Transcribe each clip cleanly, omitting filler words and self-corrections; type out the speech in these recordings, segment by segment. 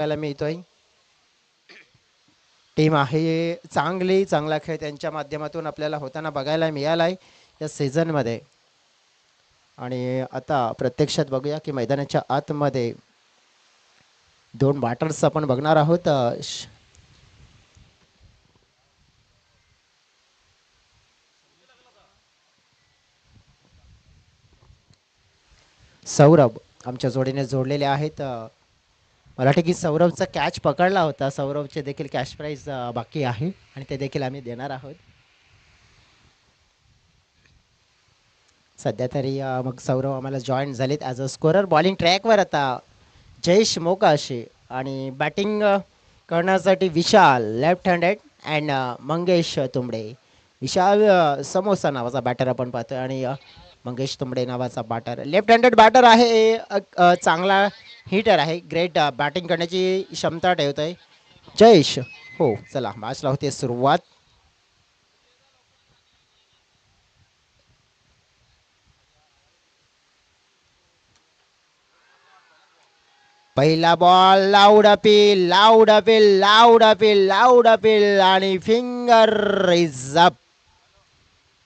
मिळतोय. टीम आहे चांगला खेळ त्यांच्या माध्यमातून आपल्याला होताना बघायला मिळालाय या सीझन मध्ये. आणि आता प्रत्यक्षात बघूया की मैदानाच्या आतमध्ये दोन बॅटर्स आपण बघणार आहोत. सौरभ आमच्या जोडीने जोडलेले आहेत. मला वाटतं की सौरभचा कॅच पकडला होता. सौरभचे देखील कॅश प्राइज बाकी आहे आणि ते देखील आम्ही देणार आहोत. सध्या तरी मग सौरभ आम्हाला जॉईन झालेत ॲज अ स्कोरर. बॉलिंग ट्रॅकवर आता जयेश मोकाशी आणि बॅटिंग करण्यासाठी विशाल left handed and Mangesh Tumbade. विशाल समोसा नावाचा बॅटर आपण पाहतोय आणि मंगेश तुंबडे नावाचा बॅटर लेफ्ट हँडेड बॅटर आहे. चांगला हिटर आहे. ग्रेट बॅटिंग करण्याची क्षमता ठेवतोय जयेश. हो चला मॅचला होते सुरुवात. पहिला ball loud appeal loud appeal loud appeal loud appeal आणि finger is up.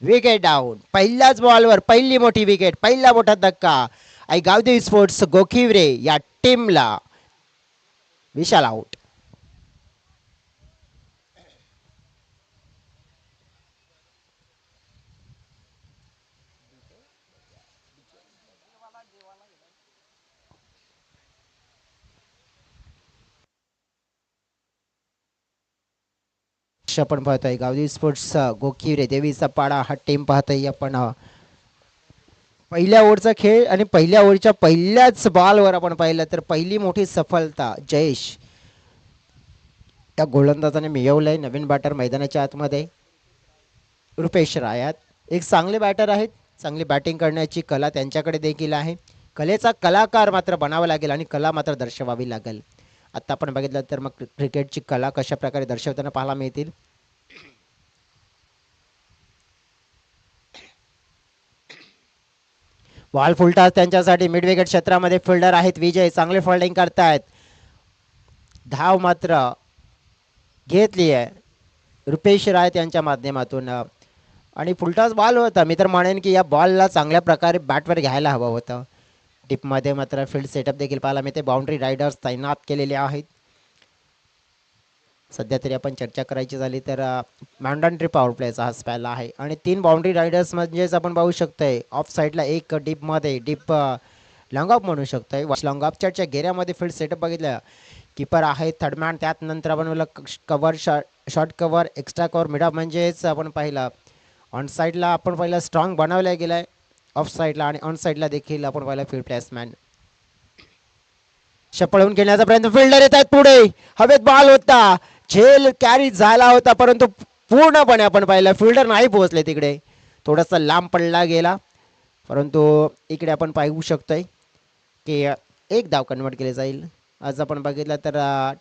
Wicket down. पहिल्याच बॉलवर पहिली मोठी विकेट. पहिला मोठा धक्का. आई गावदेवी स्पोर्ट्स गोखिवरे या टीमला. विशाल आउट. आपण पाहतोय गावदेवी स्पोर्ट्स गोखिवरे देवीचा पाडा हा टीम पाहतोय आपण. पहिल्या ओव्हरचा खेळ आणि पहिल्या ओव्हरच्या पहिल्याच बॉलवर आपण पाहिलं तर पहिली मोठी सफलता जयेश त्या गोलंदाजाने मिळवलंय. नवीन बॅटर मैदानाच्या आतमध्ये रुपेश रायात एक चांगले बॅटर आहेत. चांगली बॅटिंग करण्याची कला त्यांच्याकडे देखील आहे. कलेचा कलाकार मात्र बनावा लागेल आणि कला मात्र दर्शवावी लागेल. आता आपण बघितलं तर मग क्रिकेटची कला कशा प्रकारे दर्शवताना पाहायला मिळतील. बॉल फुलटास त्यांच्यासाठी मिड विकेट क्षेत्रामध्ये फिल्डर आहेत विजय. चांगले फिल्डिंग करतायत. धाव मात्र घेतली आहे रुपेश राय यांच्या माध्यमातून आणि फुलटॉस बॉल होता. मी तर म्हणेन की या बॉलला चांगल्या प्रकारे बॅटवर घ्यायला हवं होतं. टिपमध्ये मात्र फील्ड सेटअप देखील पाहायला मिळते. बाउंड्री रायडर्स तैनात केलेले आहेत. सध्या तरी आपण चर्चा करायची झाली तर मॅन्डॅटरी पॉवर प्लेचा हा स्पेल आहे आणि 3 बाउंड्री रायडर्स म्हणजेच आपण पाहू शकतोय ऑफ साईडला एक डीपमध्ये डीप लॉंग ऑफ म्हणू शकतोय. लॉंग ऑफच्या घेऱ्यामध्ये फील्ड सेटअप बघितलं. कीपर आहे थर्डमॅन. त्यात नंतर आपण cover short cover extra cover mid of म्हणजेच आपण पाहिलं ऑन साईडला आपण पहिला स्ट्रॉंग बनवला गेला आहे ऑफ साईडला आणि ऑन साईडला देखील आपण पाहिलं फील्ड प्लेसमॅन. पळवून घेण्याचा प्रयत्न. फिल्डर येत आहेत पुढे. हवेत बॉल होता. झेल कॅरी झाला होता परंतु पूर्णपणे आपण पाहिलं फिल्डर नाही पोहोचले तिकडे. थोडासा लांब पडला गेला परंतु इकडे आपण पाहू शकतोय की एक धाव कन्वर्ट केले जाईल. आज आपण बघितलं तर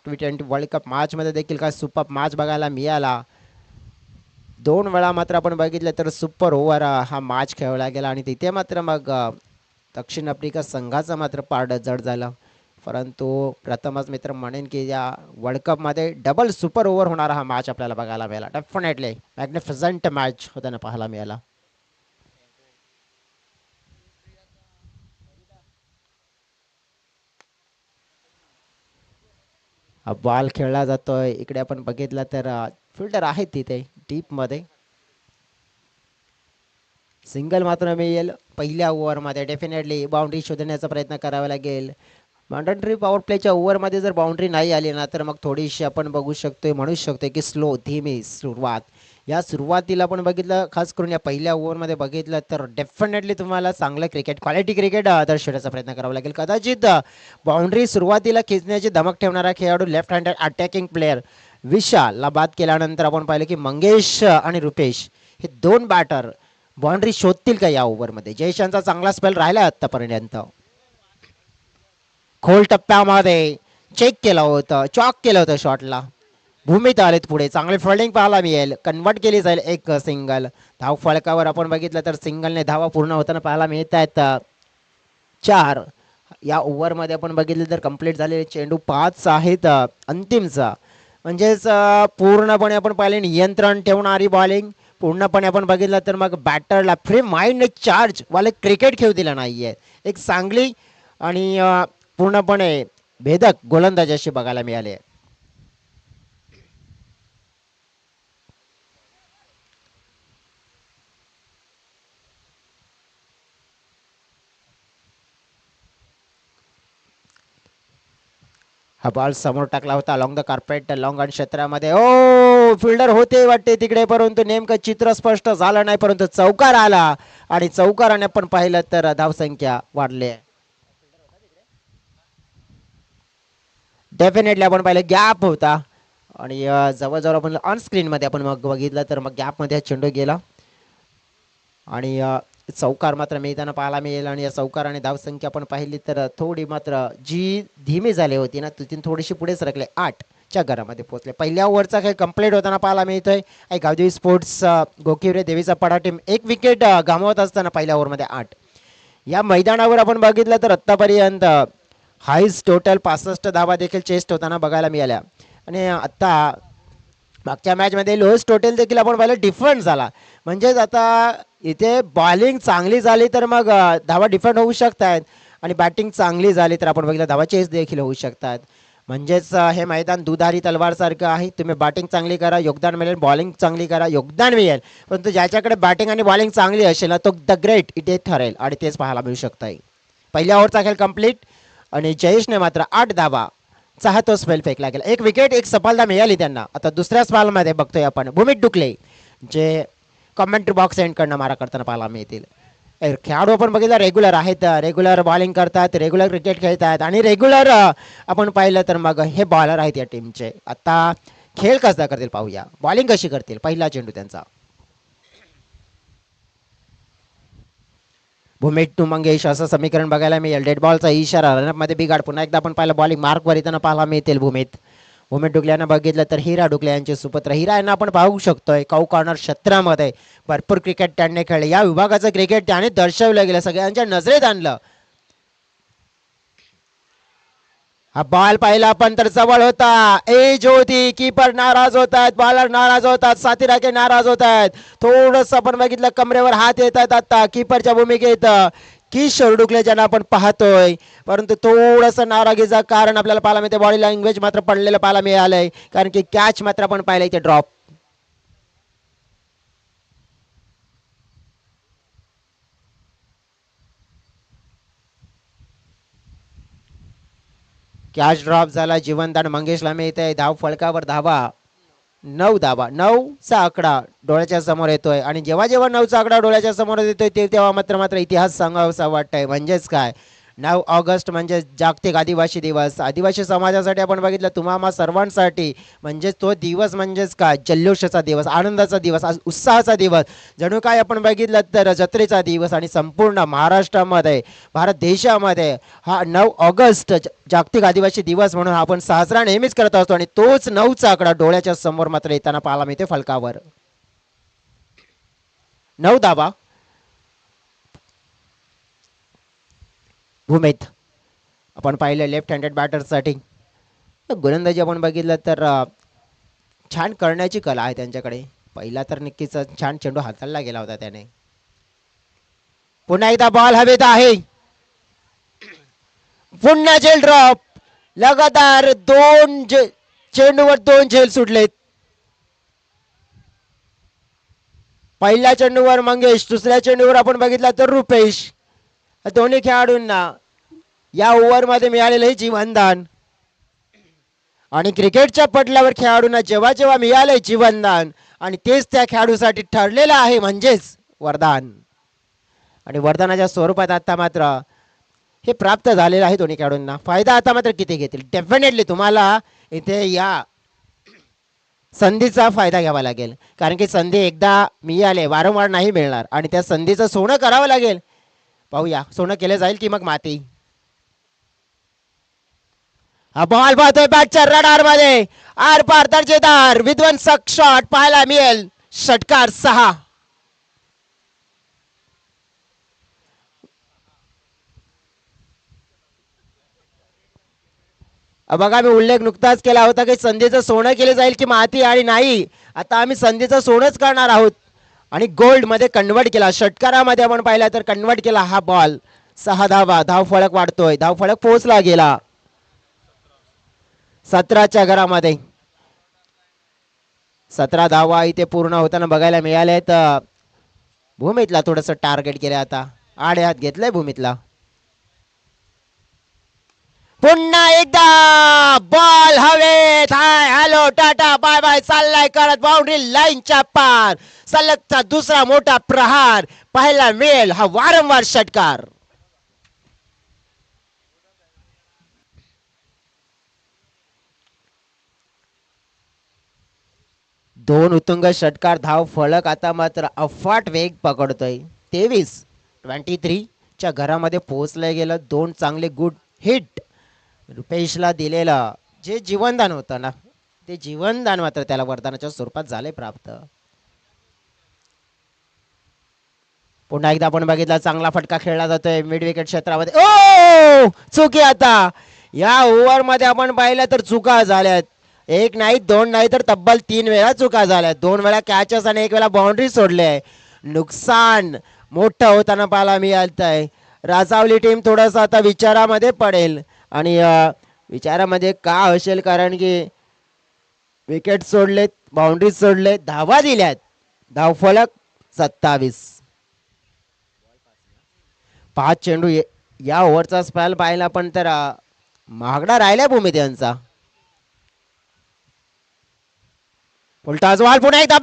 T20 वर्ल्ड कप मॅचमध्ये देखील काय सुपर मॅच बघायला मिळाला. 2 वेळा मात्र आपण बघितलं तर सुपर ओव्हर हा मॅच खेळला गेला आणि तिथे मात्र मग दक्षिण आफ्रिका संघाचा मात्र पारड जड झाला. परंतु प्रथमच मित्र म्हणेन की या वर्ल्ड कपमध्ये डबल सुपर ओव्हर होणारा हा मॅच आपल्याला बघायला मिळाला. डेफिनेटली मॅग्निफिसंट मॅच होताना पाहायला मिळाला. हा बॉल खेळला जातोय. इकडे आपण बघितलं तर फिल्डर आहेत तिथे डीपमध्ये. सिंगल मात्र मिळेल पहिल्या ओव्हरमध्ये. डेफिनेटली बाउंड्री शोधण्याचा प्रयत्न करावा लागेल. मॅन्डेटरी पॉवर प्लेच्या ओव्हरमध्ये जर बाउंड्री नाही आली ना तर मग थोडीशी आपण बघू शकतोय म्हणू शकतोय की स्लो धीमी सुरुवात. या सुरुवातीला आपण बघितलं खास करून या पहिल्या ओव्हरमध्ये बघितलं तर डेफिनेटली तुम्हाला चांगलं क्रिकेट क्वालिटी क्रिकेट दर्शवण्याचा प्रयत्न करावा लागेल. कदाचित बाउंड्री सुरुवातीला खेचण्याची धमक ठेवणारा खेळाडू लेफ्ट हँडेड अटॅकिंग प्लेअर विशालला बाद केल्यानंतर आपण पाहिलं की मंगेश आणि रुपेश हे 2 बॅटर बाउंड्री शोधतील का या ओव्हरमध्ये. जयशांचा चांगला स्पेल राहिला आतापर्यंत. खोल टप्प्यामध्ये चेक केलं होतं. चॉक केलं होतं शॉटला. भूमीत आलेत पुढे. चांगले फिल्डिंग पाहायला मिळेल. कन्वर्ट केली जाईल एक सिंगल. धाव फळकावर आपण बघितलं तर सिंगलने धावा पूर्ण होताना पाहायला मिळत आहेत 4. या ओव्हरमध्ये आपण बघितलं तर कंप्लीट झालेले चेंडू 5 आहेत अंतिमचा. म्हणजेच पूर्णपणे आपण पाहिले नियंत्रण ठेवणारी बॉलिंग. पूर्णपणे आपण बघितलं तर मग बॅटरला फ्री माइंड चार्ज वाले क्रिकेट खेळू दिला नाहीये. एक चांगली आणि पूर्णपणे भेदक गोलंदाजी अशी बघायला मिळाली. हा बॉल समोर टाकला होता लॉंग द कार्पेट लॉंग आणि क्षेत्रामध्ये. ओ फिल्डर होते वाटते तिकडे, परंतु नेमकं चित्र स्पष्ट झालं नाही, परंतु चौकार आला आणि चौकाराने पण पाहिलं तर धावसंख्या वाढली. डेफिनेटली आपण पाहिलं गॅप होता आणि जवळजवळ आपण ऑन स्क्रीन मध्ये आपण मग बघितलं तर मग गॅप मध्ये चेंडू गेला आणि चौकार मात्र मिळताना पाहायला मिळेल. आणि या चौकाराने धावसंख्या आपण पाहिली तर थोडी मात्र जी धीमी झाली होती ना तिथून थोडीशी पुढे सरकले, 8च्या घरामध्ये पोहोचले. पहिल्या ओव्हरचा खेळ कंप्लीट होताना पाहायला मिळतोय. गावदेवी स्पोर्ट्स गोकिवरे देवीचा पडा टीम एक विकेट गमावत असताना पहिल्या ओव्हरमध्ये 8. या मैदानावर आपण बघितलं तर आत्तापर्यंत हाईस टोटल 65 धावा देखील चेस्ट होताना बघायला मिळाल्या. आणि आता मागच्या मॅचमध्ये लोएस्ट टोटल देखील आपण पाहिलं डिफरंट झाला. म्हणजेच आता इथे बॉलिंग चांगली झाली तर मग धावा डिफरंट होऊ शकतात आणि बॅटिंग चांगली झाली तर आपण बघितलं धावा चेस देखील होऊ शकतात. म्हणजेच हे मैदान दुधारी तलवार सारखं आहे. तुम्ही बॅटिंग चांगली करा योगदान मिळेल, बॉलिंग चांगली करा योगदान मिळेल, परंतु ज्याच्याकडे बॅटिंग आणि बॉलिंग चांगली असेल ना तो द ग्रेट इथे ठरेल आणि तेच पाहायला मिळू शकतं. पहिल्या ओव्हरचा खेळ कंप्लीट आणि जयेशने मात्र 8 धावा चा तो स्पेल फेकला गेला. एक विकेट एक सफलता मिळाली त्यांना. आता दुसऱ्या स्पेलमध्ये बघतोय आपण भूमित डुकले जे कमेंट्री बॉक्स एंड कडनं मारा करताना पाहायला मिळतील. खेळाडू आपण बघितलं रेग्युलर आहेत, रेग्युलर बॉलिंग करतात, रेग्युलर क्रिकेट खेळतात आणि रेग्युलर आपण पाहिलं तर मग हे बॉलर आहेत या टीमचे. आता खेळ कसा करतील पाहूया, बॉलिंग कशी करतील. पहिला चेंडू त्यांचा भूमित टू मंगेश असं समीकरण बघायला मिळेल. डेड बॉलचा इशारा रनअपमध्ये बिघाड. पुन्हा एकदा आपण पाहिलं बॉलिंग मार्कवर येताना पाहायला मिळतील. भूमित डुकल्यानं बघितलं तर हिरा डुकले यांचे सुपुत्र. हिरा यांना आपण पाहू शकतोय कौ कॉर्नर क्षेत्रामध्ये भरपूर क्रिकेट त्यांनी खेळले. या विभागाचं क्रिकेट त्याने दर्शवलं गेलं, सगळ्यांच्या नजरेत आणलं. हा बॉल पाहिला पण तर जवळ होता, एज होती, कीपर नाराज होत आहेत, बॉलर नाराज होतात, साथीराखे नाराज होत आहेत. थोडस आपण बघितलं कमरेवर हात येत आहेत आता कीपरच्या भूमिकेत किशोर डुकले ज्यांना आपण पाहतोय, परंतु थोडस नाराजीचं कारण आपल्याला पाहायला मिळते. बॉडी लँग्वेज मात्र पडलेलं पाहायला मिळालंय, कारण की कॅच मात्र आपण पाहिलंय ते ड्रॉप. कॅच ड्रॉप झाला. जीवनदान मंगेशला मिळतंय. धाव फलकावर धावा 9 धावा. 9चा आकडा डोळ्याच्या समोर येतोय आणि जेव्हा जेव्हा 9चा आकडा डोळ्याच्या समोर येतोय तेव्हा मात्र इतिहास सांगावासा वाटतंय. म्हणजेच काय, 9 ऑगस्ट म्हणजे जागतिक आदिवासी दिवस. आदिवासी समाजासाठी आपण बघितलं तुम्हा सर्वांसाठी म्हणजेच तो दिवस म्हणजेच काय जल्लोषाचा दिवस, आनंदाचा दिवस, उत्साहाचा दिवस. जणू काय आपण बघितलं तर जत्रेचा दिवस. आणि संपूर्ण महाराष्ट्रामध्ये भारत देशामध्ये हा 9 ऑगस्ट जागतिक आदिवासी दिवस म्हणून आपण साजरा नेहमीच करत असतो. आणि तोच 9चा आकडा डोळ्याच्या समोर मात्र येताना पाहायला मिळते फलकावर. 9 धावा. भूमित आपण पाहिलं लेफ्ट हँडेड बॅटरसाठी गोलंदाजी आपण बघितलं तर छान करण्याची कला आहे त्यांच्याकडे. पहिला तर नक्कीच छान चेंडू हाताळला गेला होता त्याने. पुन्हा एकदा बॉल हवेत आहे, पुन्हा झेल ड्रॉप. लगातार चेंडूवर 2 झेल सुटलेत. पहिल्या चेंडूवर मंगेश, दुसऱ्या चेंडूवर आपण बघितला तर रुपेश. दोन्ही खेळाडूंना या ओव्हरमध्ये मिळालेलं हे जीवनदान. आणि क्रिकेटच्या पटलावर खेळाडूंना जेव्हा जेव्हा मिळालंय जीवनदान आणि तेच त्या खेळाडूसाठी ठरलेलं आहे म्हणजेच वरदान. आणि वरदानाच्या स्वरूपात आता मात्र हे प्राप्त झालेलं आहे दोन्ही खेळाडूंना. फायदा आता मात्र किती घेतील. डेफिनेटली तुम्हाला इथे या संधीचा फायदा घ्यावा लागेल, कारण की संधी एकदा मिळाले वारंवार नाही मिळणार आणि त्या संधीचं सोनं करावं लागेल. पाहूया सोनं केलं जाईल की मग माती. हा बॉल पाहतोय बॅटच्या रडार मध्ये, आर पार दर्जेदार विध्वंसक शॉट पाहायला मिळेल. षटकार 6. बघा मी उल्लेख नुकताच केला होता की संधीचं सोनं केलं जाईल की माती, आणि नाही, आता आम्ही संधीचं सोनंच करणार आहोत आणि गोल्ड मध्ये कन्वर्ट केला. षटकारामध्ये आपण पाहिला तर कन्वर्ट केला हा बॉल. 6 धावा, धाव फळक वाढतोय, धाव फळक पोहोचला गेला 17च्या घरामध्ये. 17 धावा इथे पूर्ण होताना बघायला मिळाले. तर भूमीतला थोडस टार्गेट केलं, आता आडे हात घेतलंय भूमीतला. पुन्हा एकदा बॉल हवेत. Hi hello tata bye bye चाललाय करत बाउंड्री लाईनच्या पार. सलगचा दुसरा मोठा प्रहार पाहायला मिळेल हा वारंवार षटकार. दोन उत्तुंग षटकार, धाव फलक आता मात्र अफाट वेग पकडतोय. 23 च्या घरामध्ये पोहोचलं गेलं. दोन चांगले गुड हिट रुपेशला दिलेलं जे जीवनदान होतं ना, ते जीवनदान मात्र त्याला वरदानाच्या स्वरूपात झाले प्राप्त. पुन्हा एकदा आपण बघितला चांगला फटका खेळला जातोय मिड विकेट क्षेत्रामध्ये. ओ चुकी. आता या ओव्हर मध्ये आपण पाहिलं तर चुका झाल्यात. एक नाही दोन नाही तर तब्बल 3 वेळा चुका झाल्यात. 2 वेळा कॅचेस आणि 1 वेळा बाउंड्री सोडले. नुकसान मोठं होताना पाहायला मिळालंय. राजावली टीम थोडस आता विचारामध्ये पडेल, आणि विचारामध्ये का असेल कारण की विकेट सोडलेत, बाउंड्री सोडलेत, धावा दिल्यात. धावफलक 27. 5 चेंडू या ओव्हरचा स्पेल पाहिला पण तर महागडा राहिला भूमित यांचा. उलटा जवाल पुन्हा एकदा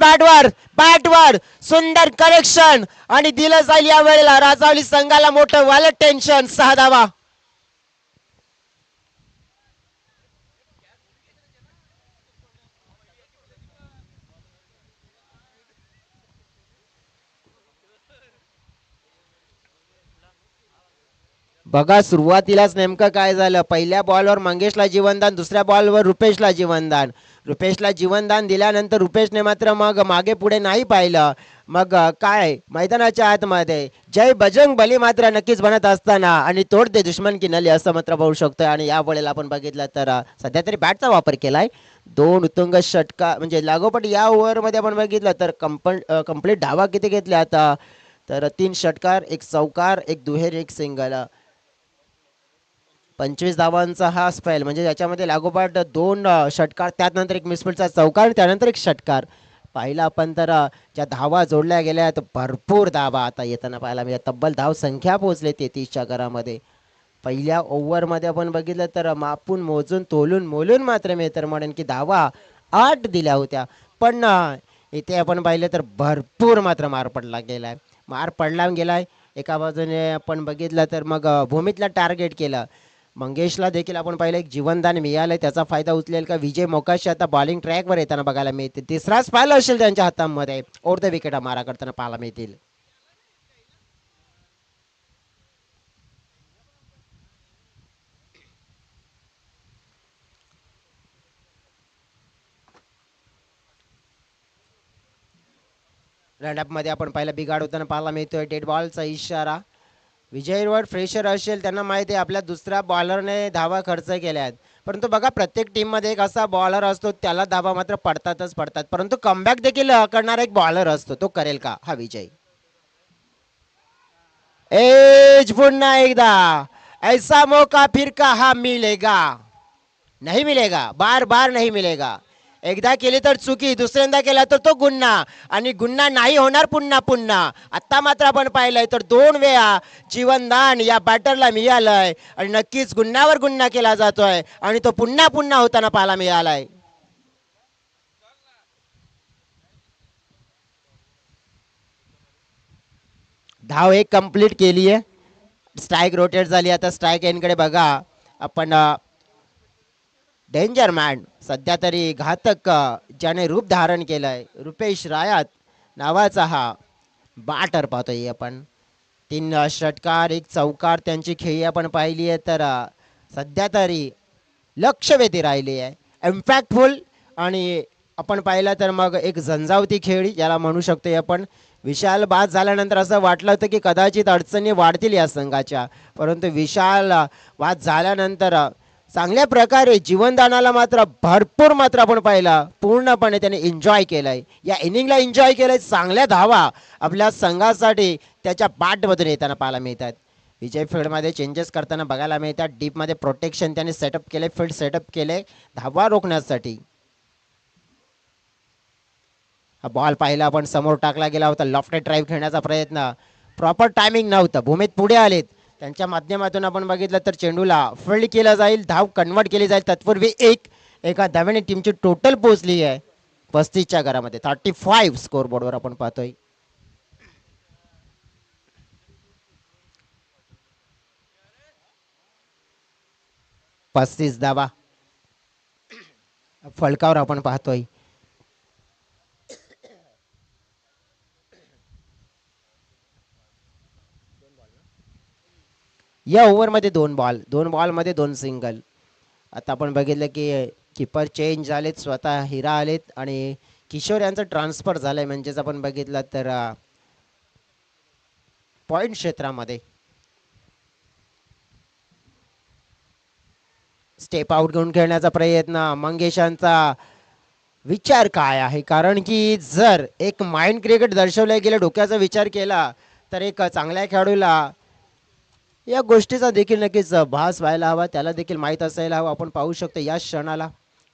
बॅटवर सुंदर करेक्शन आणि दिलं जाईल या वेळेला राजावली संघाला मोठं वालं टेन्शन. 6 धावा. बघा सुरुवातीलाच नेमकं काय झालं. पहिल्या बॉलवर मंगेशला जीवनदान, दुसऱ्या बॉलवर रुपेशला जीवनदान. रुपेशला जीवनदान दिल्यानंतर रुपेशने मात्र मग मागे पुढे नाही पाहिलं. मग काय मैदानाच्या आतमध्ये जय बजरंग बली मात्र नक्कीच बनत असताना आणि तोड दे दुश्मन की नली असं मात्र पाहू शकतोय. आणि या वेळेला आपण बघितलं तर सध्या तरी बॅटचा वापर केलाय. 2 उत्तुंग षटका म्हणजे लागोपाठ या ओव्हरमध्ये आपण बघितलं तर कंप्लीट धावा किती घेतल्या आता तर 3 षटकार, 1 चौकार, 1 दुहेरी, 1 सिंगल. 25 धावांचा हा स्पेल म्हणजे याच्यामध्ये लागोपाठ 2 षटकार, त्यानंतर 1 मिसफिल्डचा चौकार, त्यानंतर 1 षटकार पाहिला आपण तर ज्या धावा जोडल्या गेल्या तर भरपूर धावा आता येताना पाहायला मिळत. तब्बल धाव संख्या पोहोचले 33च्या घरामध्ये. पहिल्या ओव्हरमध्ये आपण बघितलं तर मापून मोजून तोलून मोलून मात्र मी तर म्हणेन की धावा 8 दिल्या होत्या, पण इथे आपण पाहिलं तर भरपूर मात्र मार पडला गेलाय. एका बाजूने आपण बघितलं तर मग भूमीतला टार्गेट केलं. मंगेशला देखील आपण पाहिलं एक जीवनदान मिळालंय, त्याचा फायदा उचलेल का विजय मोकाशी आता बॉलिंग ट्रॅकवर येताना बघायला मिळते. तिसरा स्पेल असेल त्यांच्या हातामध्ये. ओव्हर द विकेट मारा करताना पाहायला मिळतील. रनअप मध्ये आपण पाहिलं बिघाड होताना पाहायला मिळतोय. डेड बॉलचा इशारा. विजयवर फ्रेशर असेल त्यांना माहिती आहे आपल्या दुसऱ्या बॉलरने धावा खर्च केल्यात, परंतु बघा प्रत्येक टीम मध्ये एक असा बॉलर असतो त्याला धावा मात्र पडतातच पडतात, परंतु कमबॅक देखील करणारा एक बॉलर असतो. तो करेल का हा विजय? एज पुन्हा एकदा ऐसा मौका फिर कहा मिलेगा, नहीं मिलेगा, बार बार नहीं मिलेगा. एकदा केली तर चुकी, दुसऱ्यांदा केला तर तो गुन्हा, आणि गुन्हा नाही होणार पुन्हा पुन्हा. आता मात्र आपण पाहिलंय तर 2 वेळा जीवनदान या बॅटरला मिळालंय आणि नक्कीच गुन्ह्यावर गुन्हा केला जातोय आणि तो पुन्हा पुन्हा होताना पाहायला मिळालाय. धाव 1 कंप्लीट केली आहे. स्ट्राईक रोटेट झाली. आता स्ट्राईक एंडकडे बघा आपण. डेंजर मॅन सध्या तरी घातक ज्याने रूप धारण केलंय रुपेश रायात नावाचा हा बॅटर पाहतोय आपण. 3 षटकार, 1 चौकार त्यांची खेळी आपण पाहिली आहे तर सध्या तरी लक्षवेधी राहिली आहे. इम्पॅक्टफुल आणि आपण पाहिलं तर मग एक झंझावती खेळी याला म्हणू शकतो आपण. विशाल बाद झाल्यानंतर असं वाटलं होतं की कदाचित अडचणी वाढतील या संघाच्या, परंतु विशाल बाद झाल्यानंतर चांगल्या प्रकारे जीवनदानाला मात्र भरपूर मात्र आपण पाहिला पूर्णपणे त्याने एन्जॉय केलाय या इनिंगला एन्जॉय केलाय चांगल्या धावा आपल्या संघासाठी त्याच्या बॅटमधून येताना पाहायला मिळतात विजय फील्डमध्ये चेंजेस करताना बघायला मिळतात डीपमध्ये प्रोटेक्शन त्याने सेटअप केले फील्ड सेटअप केले धावा रोखण्यासाठी हा बॉल पाहिला आपण समोर टाकला गेला होता लॉफ्टेड ड्राईव्ह खेळण्याचा प्रयत्न प्रॉपर टायमिंग नव्हतं भूमीत पुढे आलेत त्यांच्या माध्यमातून आपण बघितलं तर चेंडूला फील्ड केला जाईल धाव कन्वर्ट केली जाईल तत्पूर्वी एका धावेने टीमची टोटल पोहोचली आहे 35च्या घरामध्ये 35 स्कोर बोर्डवर आपण पाहतोय 35 धावा फलकावर आपण पाहतोय या ओव्हरमध्ये दोन बॉलमध्ये 2 सिंगल आता आपण बघितलं की कीपर चेंज झालेत स्वतः हिरा आलेत आणि किशोर यांचं ट्रान्सफर झालंय म्हणजेच आपण बघितलं तर पॉइंट क्षेत्रामध्ये स्टेप आउट घेऊन खेळण्याचा प्रयत्न मंगेशांचा विचार काय आहे कारण की जर एक माइंड क्रिकेट दर्शवल्या गेलं डोक्याचा विचार केला तर एक चांगल्या खेळाडूला या गोष्टीचा देखील नक्कीच भास व्हायला हवा त्याला देखील माहीत असायला हवं आपण पाहू शकतो या क्षणाला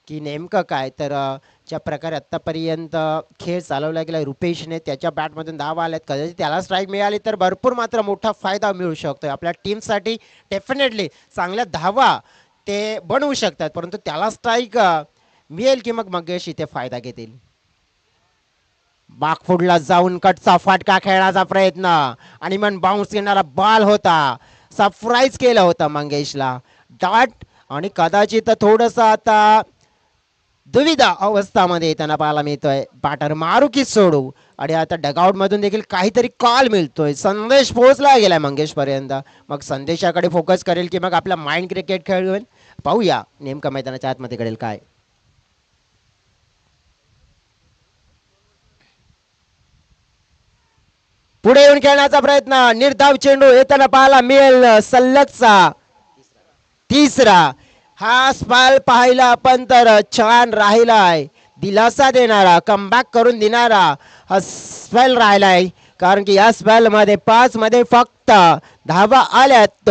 की नेमकं काय तर ज्या प्रकारे आत्तापर्यंत खेळ चालवला गेला रुपेशने त्याच्या बॅटमधून धावा आल्यात कदाचित त्याला स्ट्राईक मिळाली तर भरपूर मात्र मोठा फायदा मिळू शकतो आपल्या टीमसाठी डेफिनेटली चांगल्या धावा ते बनवू शकतात परंतु त्याला स्ट्राईक मिळेल की मग मंगेश इथे फायदा घेतील बागफुडला जाऊन कटचा फाटका खेळण्याचा प्रयत्न आणि मन बाउन्स घेणारा बॉल होता सरप्राईज केलं होतं मंगेशला डॉट आणि कदाचित थोडंसं आता दुविधा अवस्थामध्ये त्यांना पाहायला मिळतोय बॅटर मारू की सोडू आणि आता डगआउट मधून देखील काहीतरी कॉल मिळतोय संदेश पोहोचला गेलाय मंगेश पर्यंत मग संदेशाकडे फोकस करेल की मग आपला माइंड क्रिकेट खेळवेल पाहूया नेमकं मैदानाच्या आतमध्ये कळेल काय पुढे येऊन खेळण्याचा प्रयत्न निर्धाव चेंडू येताना पाहायला मिळेल सलगचा तिसरा हा स्पेल पाहिला आपण तर छान राहिलाय दिलासा देणारा कमबॅक करून देणारा हा स्पेल राहिलाय कारण की या स्पेल मध्ये 5 मध्ये फक्त धावा आल्यात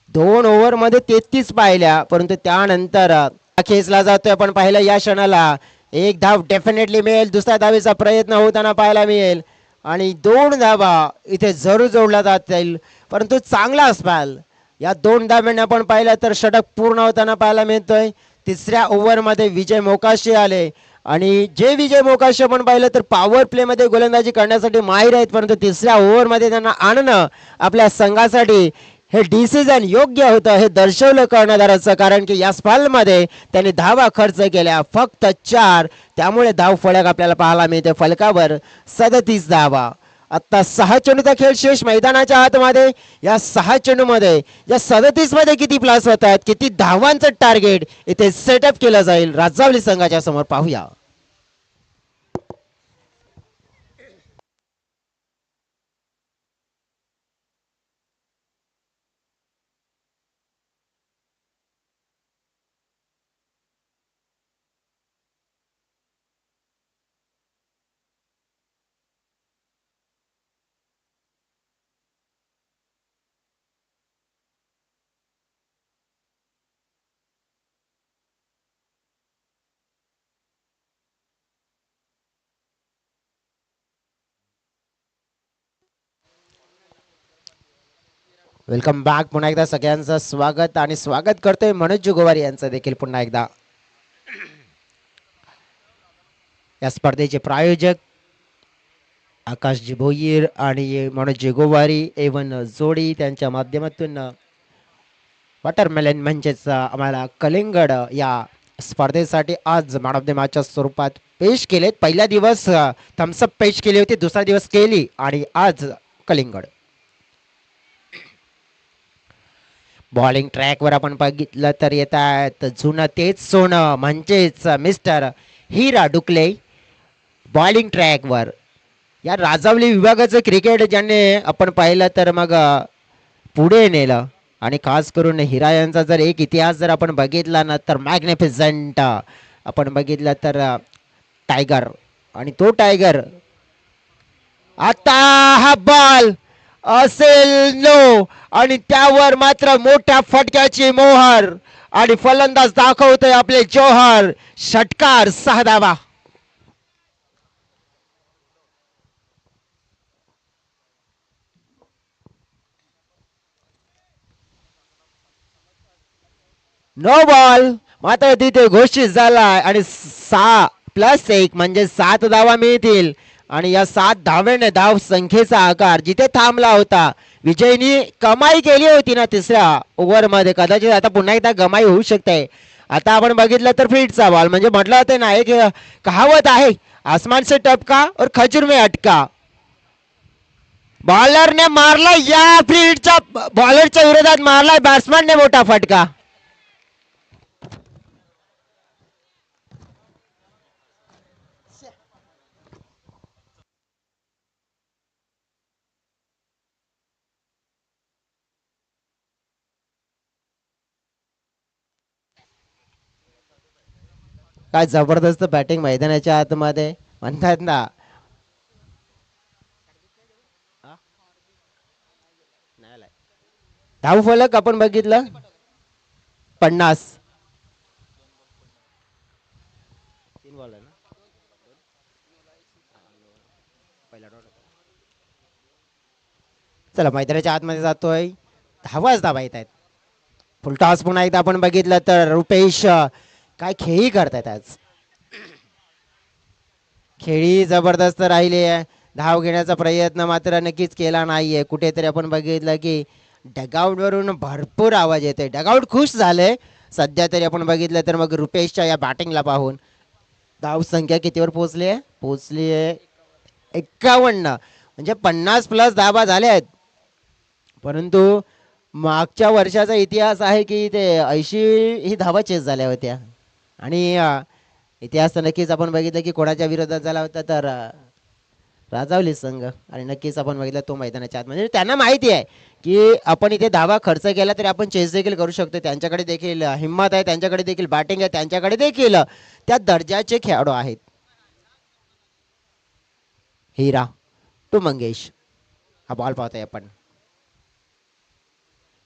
दोन ओव्हर मध्ये 33 पाहिल्या परंतु त्यानंतर खेचला जातोय आपण पाहिलं या क्षणाला एक धाव डेफिनेटली मिळेल दुसऱ्या धावेचा प्रयत्न होताना पाहायला मिळेल आणि 2 धावा इथे जरूर जोडला जातील परंतु चांगला स्पेल या 2 धाव्यांनी आपण पाहिलं तर षटक पूर्ण होताना पाहायला मिळतोय तिसऱ्या ओव्हर मध्ये विजय मोकाशी आले आणि जे विजय मोकाशी आपण पाहिलं तर पॉवर प्ले मध्ये गोलंदाजी करण्यासाठी माहीर आहेत परंतु तिसऱ्या ओव्हर मध्ये त्यांना आणणं आपल्या संघासाठी हे डिसिजन योग्य होतं हे दर्शवलं कर्णधाराचं कारण की या स्पेलमध्ये त्यांनी धावा खर्च केल्या फक्त 4 त्यामुळे धाव फलक आपल्याला पाहायला मिळते फलकावर 37 धावा आता 6 चेंडूचा खेळ शेष मैदानाच्या आतमध्ये या 6 चेंडूमध्ये या 37 मध्ये किती प्लस होतात किती धावांचं टार्गेट इथे सेटअप केलं जाईल राजावली संघाच्या समोर पाहूया वेलकम बॅक पुन्हा एकदा सगळ्यांचं स्वागत आणि स्वागत करतोय मनोज गोवारी यांचं देखील पुन्हा एकदा या स्पर्धेचे प्रायोजक आकाशजी भोईर आणि मनोज गोवारी एवन जोडी त्यांच्या माध्यमातून वॉटरमेलन म्हणजेच आम्हाला कलिंगड या स्पर्धेसाठी आज मॅन ऑफ द मॅचच्या स्वरूपात पेश केलेत पहिला दिवस थम्सअप पेश केली होती दुसरा दिवस केली आणि आज कलिंगड बॉलिंग ट्रॅकवर आपण बघितलं तर येत आहेत जुनं तेच सोनं म्हणजेच मिस्टर हिरा डुकले बॉलिंग ट्रॅकवर या राजावली विभागाचं क्रिकेट ज्याने आपण पाहिलं तर मग पुढे नेलं आणि खास करून हिरा यांचा जर एक इतिहास जर आपण बघितला ना तर मॅग्निफिसंट आपण बघितलं तर टायगर आणि तो टायगर आता हा बॉल असेल नो आणि त्यावर मात्र मोठ्या फटक्याची मोहर आणि फलंदाज दाखवतोय आपले जोहर षटकार 6 धावा. नो बॉल मात्र तिथे घोषित झालाय आणि 6+1 म्हणजे 7 धावा मिळतील आणि या 7 धावेने धाव संख्येचा आकार जिथे थांबला होता विजयनी कमाई केली होती ना तिसऱ्या ओव्हर मध्ये कदाचित आता पुन्हा एकदा कमाई होऊ शकते. आता आपण बघितलं तर फील्डचा बॉल म्हणजे म्हटलं होतं ना एक कहावत आहे आसमान से टपका और खजूर में अटका. बॉलरने मारला या फील्डच्या बॉलरच्या विरोधात मारलाय बॅट्समॅनने मोठा फटका. काय जबरदस्त बॅटिंग मैदानाच्या आतमध्ये म्हणतात ना. धाव फलक आपण बघितलं 50. चला मैदानाच्या आतमध्ये जातोय धावाच धावा येत आहेत. फुलटॉस पुन्हा एकदा आपण बघितलं तर रुपेश काय खेळी करतायत आज. खेळी जबरदस्त राहिली आहे. धाव घेण्याचा प्रयत्न मात्र नक्कीच केला नाहीये. कुठेतरी आपण बघितलं की डगआउट वरून भरपूर आवाज येतोय. डगआउट खुश झालंय सध्या तरी आपण बघितलं तर मग रुपेशच्या या बॅटिंगला पाहून. धाव संख्या कितीवर पोहोचली आहे 51 म्हणजे 50+ धावा झाल्या आहेत. परंतु मागच्या वर्षाचा इतिहास आहे की ते 80 ही धावा चेस झाल्या होत्या आणि इतिहास तर नक्कीच आपण बघितलं की कोणाच्या विरोधात झाला होता तर राजावली संघ आणि नक्कीच आपण बघितलं तो मैदानाच्या आत म्हणजे त्यांना माहिती आहे की आपण इथे धावा खर्च केला तरी आपण चेस देखील करू शकतो. त्यांच्याकडे देखील हिंमत आहे, त्यांच्याकडे देखील बॅटिंग आहे, त्यांच्याकडे देखील त्या दर्जाचे खेळाडू आहेत. हिरा टू मंगेश हा बॉल पाहतोय आपण.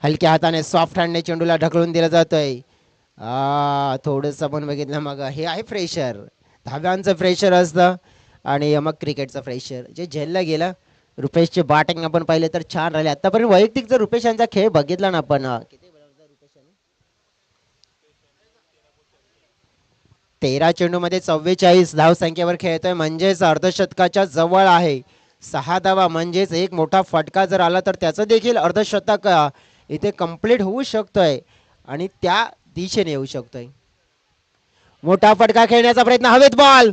हलक्या हाताने सॉफ्ट हँडने चेंडूला ढकलून दिला जातोय. थोडंसं आपण बघितलं मग हे आहे फ्रेशर धाव्यांचं फ्रेशर असतं आणि मग क्रिकेटचं फ्रेशर जे झेलला गेलं. रुपेशचे बॅटिंग आपण पाहिले तर छान राहिले आतापर्यंत. वैयक्तिक जर रुपेश यांचा खेळ बघितला ना आपण 13 चेंडूमध्ये 44 धाव संख्येवर खेळतोय म्हणजेच अर्धशतकाच्या जवळ आहे. 6 धावा म्हणजेच एक मोठा फटका जर आला तर त्याचं देखील अर्धशतक इथे कंप्लीट होऊ शकतोय आणि त्या दिशेने येऊ शकतोय. मोठा फटका खेळण्याचा प्रयत्न हवेत बॉल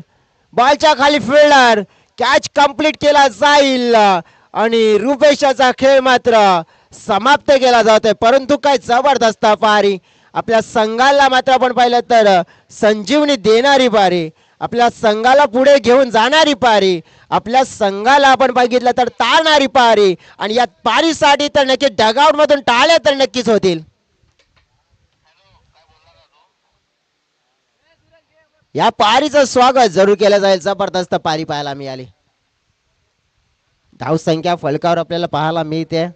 बॉलच्या खाली फिल्डर कॅच कंप्लीट केला जाईल आणि रुपेशाचा खेळ मात्र समाप्त केला जातोय. परंतु काय जबरदस्त पारी आपल्या संघाला मात्र आपण पाहिलं तर संजीवनी देणारी पारी आपल्या संघाला पुढे घेऊन जाणारी पारी आपल्या संघाला आपण बघितलं तर तारणारी पारी आणि या पारीसाठी तर नक्की डगआउट मधून टाळ्या तर नक्कीच होतील. या पारीचं स्वागत जरूर केलं जाईल. जबरदस्त पारी पाहायला मिळाली. धाव संख्या फलकावर आपल्याला पाहायला मिळते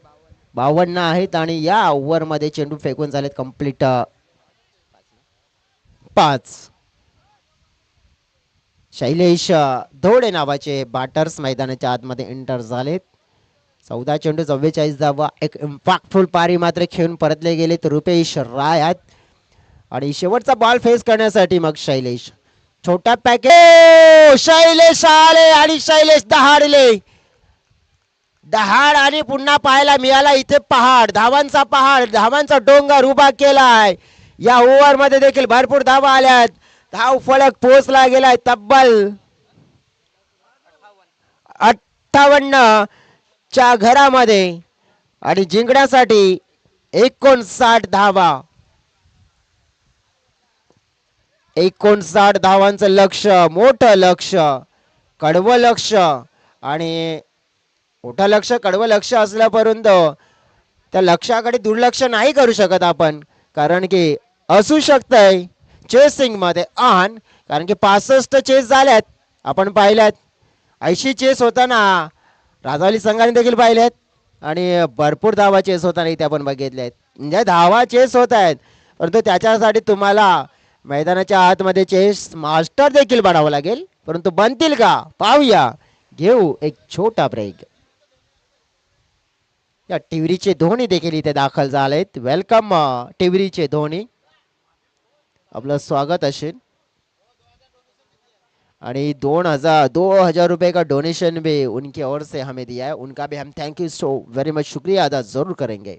52 आहेत आणि या ओव्हर मध्ये चेंडू फेकून झालेत कंप्लीट 5. शैलेश धोडे नावाचे बॅटर्स मैदानाच्या आतमध्ये एंटर झालेत. 14 चेंडू 44 धावा. एक इम्पॅक्टफुल पारी मात्र खेळून परतले गेले तर रुपेश राय आणि शेवटचा बॉल फेस करण्यासाठी मग शैलेश छोटा पॅकेज शैलेश आले आणि शैलेश दहाड आणि पुन्हा पाहायला मिळाला इथे पहाड धावांचा डोंगर उभा केलाय. या ओव्हर मध्ये देखील भरपूर धावा आल्यात. धाव फलक पोहोचला गेलाय तब्बल 58 च्या घरामध्ये आणि जिंकण्यासाठी 59 धावा. 59 धावांचं लक्ष्य मोठं लक्ष्य कडवं लक्ष्य आणि मोठं लक्ष्य कडवं लक्ष्य असल्यापर्यंत त्या लक्षाकडे दुर्लक्ष नाही करू शकत आपण, कारण की असू शकतंय चेसिंग मध्ये आण, कारण की 65 चेस झाल्यात आपण पाहिल्यात. 80 चेस होताना राजावली संघाने देखील पाहिलेत आणि भरपूर धावा चेस होताना इथे आपण बघितले आहेत. म्हणजे धावा चेस होत आहेत, परंतु त्याच्यासाठी तुम्हाला मैदानाच्या आतमध्ये चेस मास्टर देखील बनावं लागेल. परंतु बनतील का पाहूया. घेऊ एक छोटा ब्रेक. या टिवरीचे धोनी देखील इथे दाखल झालेत. वेलकम टिवरीचे धोनी, आपलं स्वागत असेल. आणि 2000 रुपए का डोनेशन भी उनकी ओर से हमें दिया है, उनका भी हम thank you so very much शुक्रिया अदा जरूर करेंगे.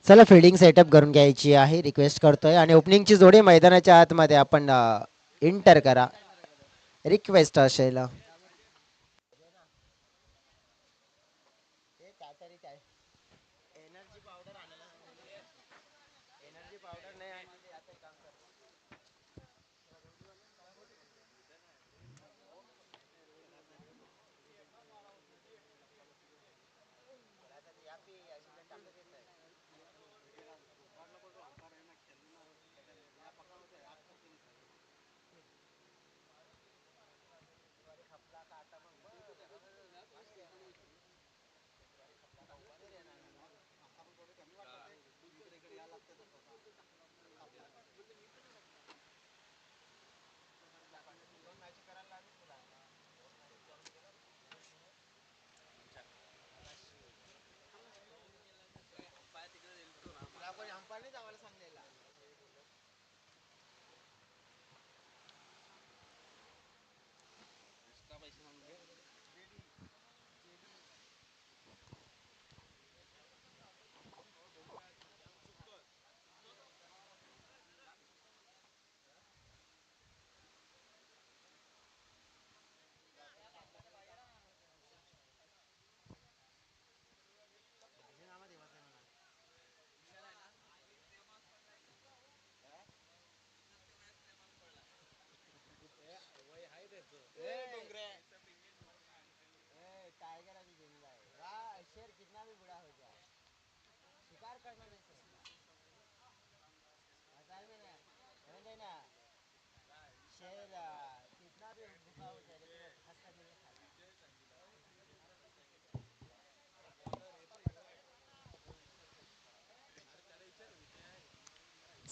चला फिल्डिंग सेटअप करून घ्यायची आहे, रिक्वेस्ट करतोय. आणि ओपनिंगची जोडी मैदानाच्या आतमध्ये आपण इंटर करा, रिक्वेस्ट असेल.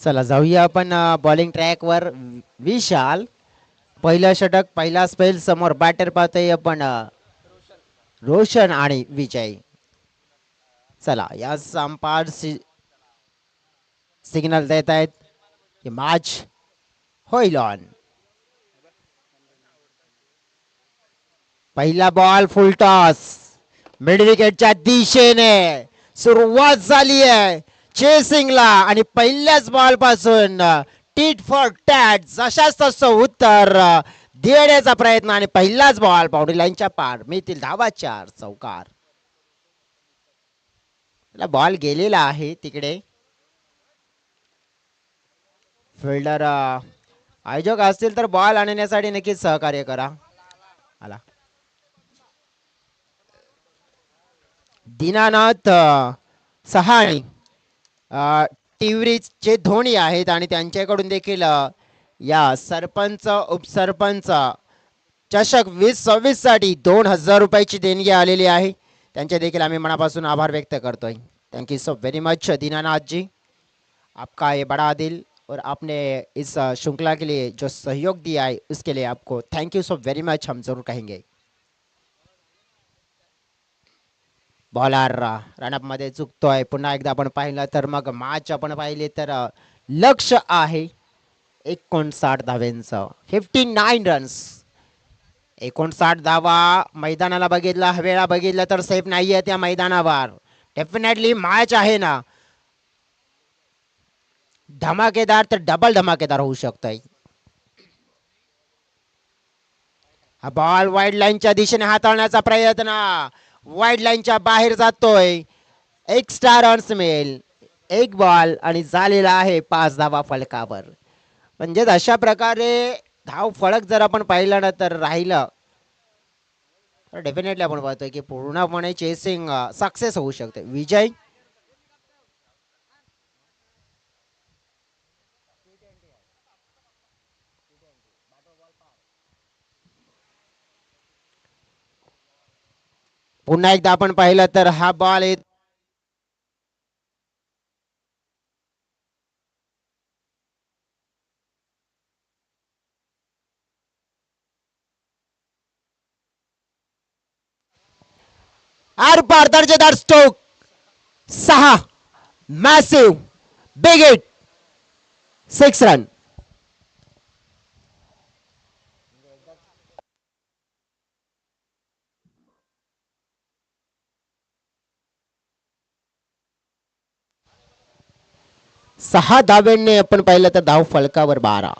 चला जाऊया आपण बॉलिंग ट्रॅक वर. विशाल पहिलं षटक, पहिला स्पेल समोर बॅटर पाहतोय आपण रोशन आणि विजय. चला या अंपायर सिग्नल देत आहेत की मॅच होईल ऑन. पहिला बॉल फुल टॉस मिड विकेटच्या दिशेने सुरुवात झाली आहे चेसिंगला, आणि पहिल्याच बॉल पासून टीट फॉर टॅट जशाच तसं उत्तर देण्याचा प्रयत्न, आणि पहिलाच बॉल बाउंड्री लाईनच्या पार, मिळतील धावा 4 चौकार. बॉल गेलेला आहे तिकडे. फिल्डर आयोजक असतील तर बॉल आणण्यासाठी नक्कीच सहकार्य करा. आला दीनानाथ सहाणी टिवरीचे धोनी आहेत आणि त्यांच्याकडून देखील या सरपंच उपसरपंच चषक 2026 साठी 2000 रुपयाची देणगी आलेली आहे. त्यांचे देखील आम्ही मनापासून आभार व्यक्त करतोय. Thank you so very much Dinanath ji, आपका ये बड़ा दिल और आपने इस श्रृंखला के लिए जो सहयोग दिया है उसके लिए आपको thank you so very much हम जरूर कहेंगे. बॉलर रनअप मध्ये चुकतोय. पुन्हा एकदा आपण पाहिलं तर मग मॅच आपण पाहिले तर लक्ष आहे 59 धावांचं, 59 रन्स, 59 धावा. मैदानाला बघितला, वेळा बघितला तर सेफ नाहीये त्या मैदानावर. डेफिनेटली मॅच आहे ना धमाकेदार, तर डबल धमाकेदार होऊ शकतोय. हा बॉल वाईड लाईनच्या दिशेने हाताळण्याचा प्रयत्न, वाईड लाईनच्या बाहेर जातोय. एक्स्ट्रा रन्स मिळेल. एक बॉल आणि झालेला आहे 5 धावा फलकावर. म्हणजेच अशा प्रकारे धाव फलक जर आपण पाहिलं ना तर राहिलं तर डेफिनेटली आपण पाहतोय की पूर्णपणे चेसिंग सक्सेस होऊ शकते. विजय पुन्हा एकदा आपण पाहिलं तर हा बॉल आहे आरपार दर्जेदार stroke. 6 massive big hit, 6 run. सहा धाब्यांनी आपण पाहिलं तर धाव फलकावर 12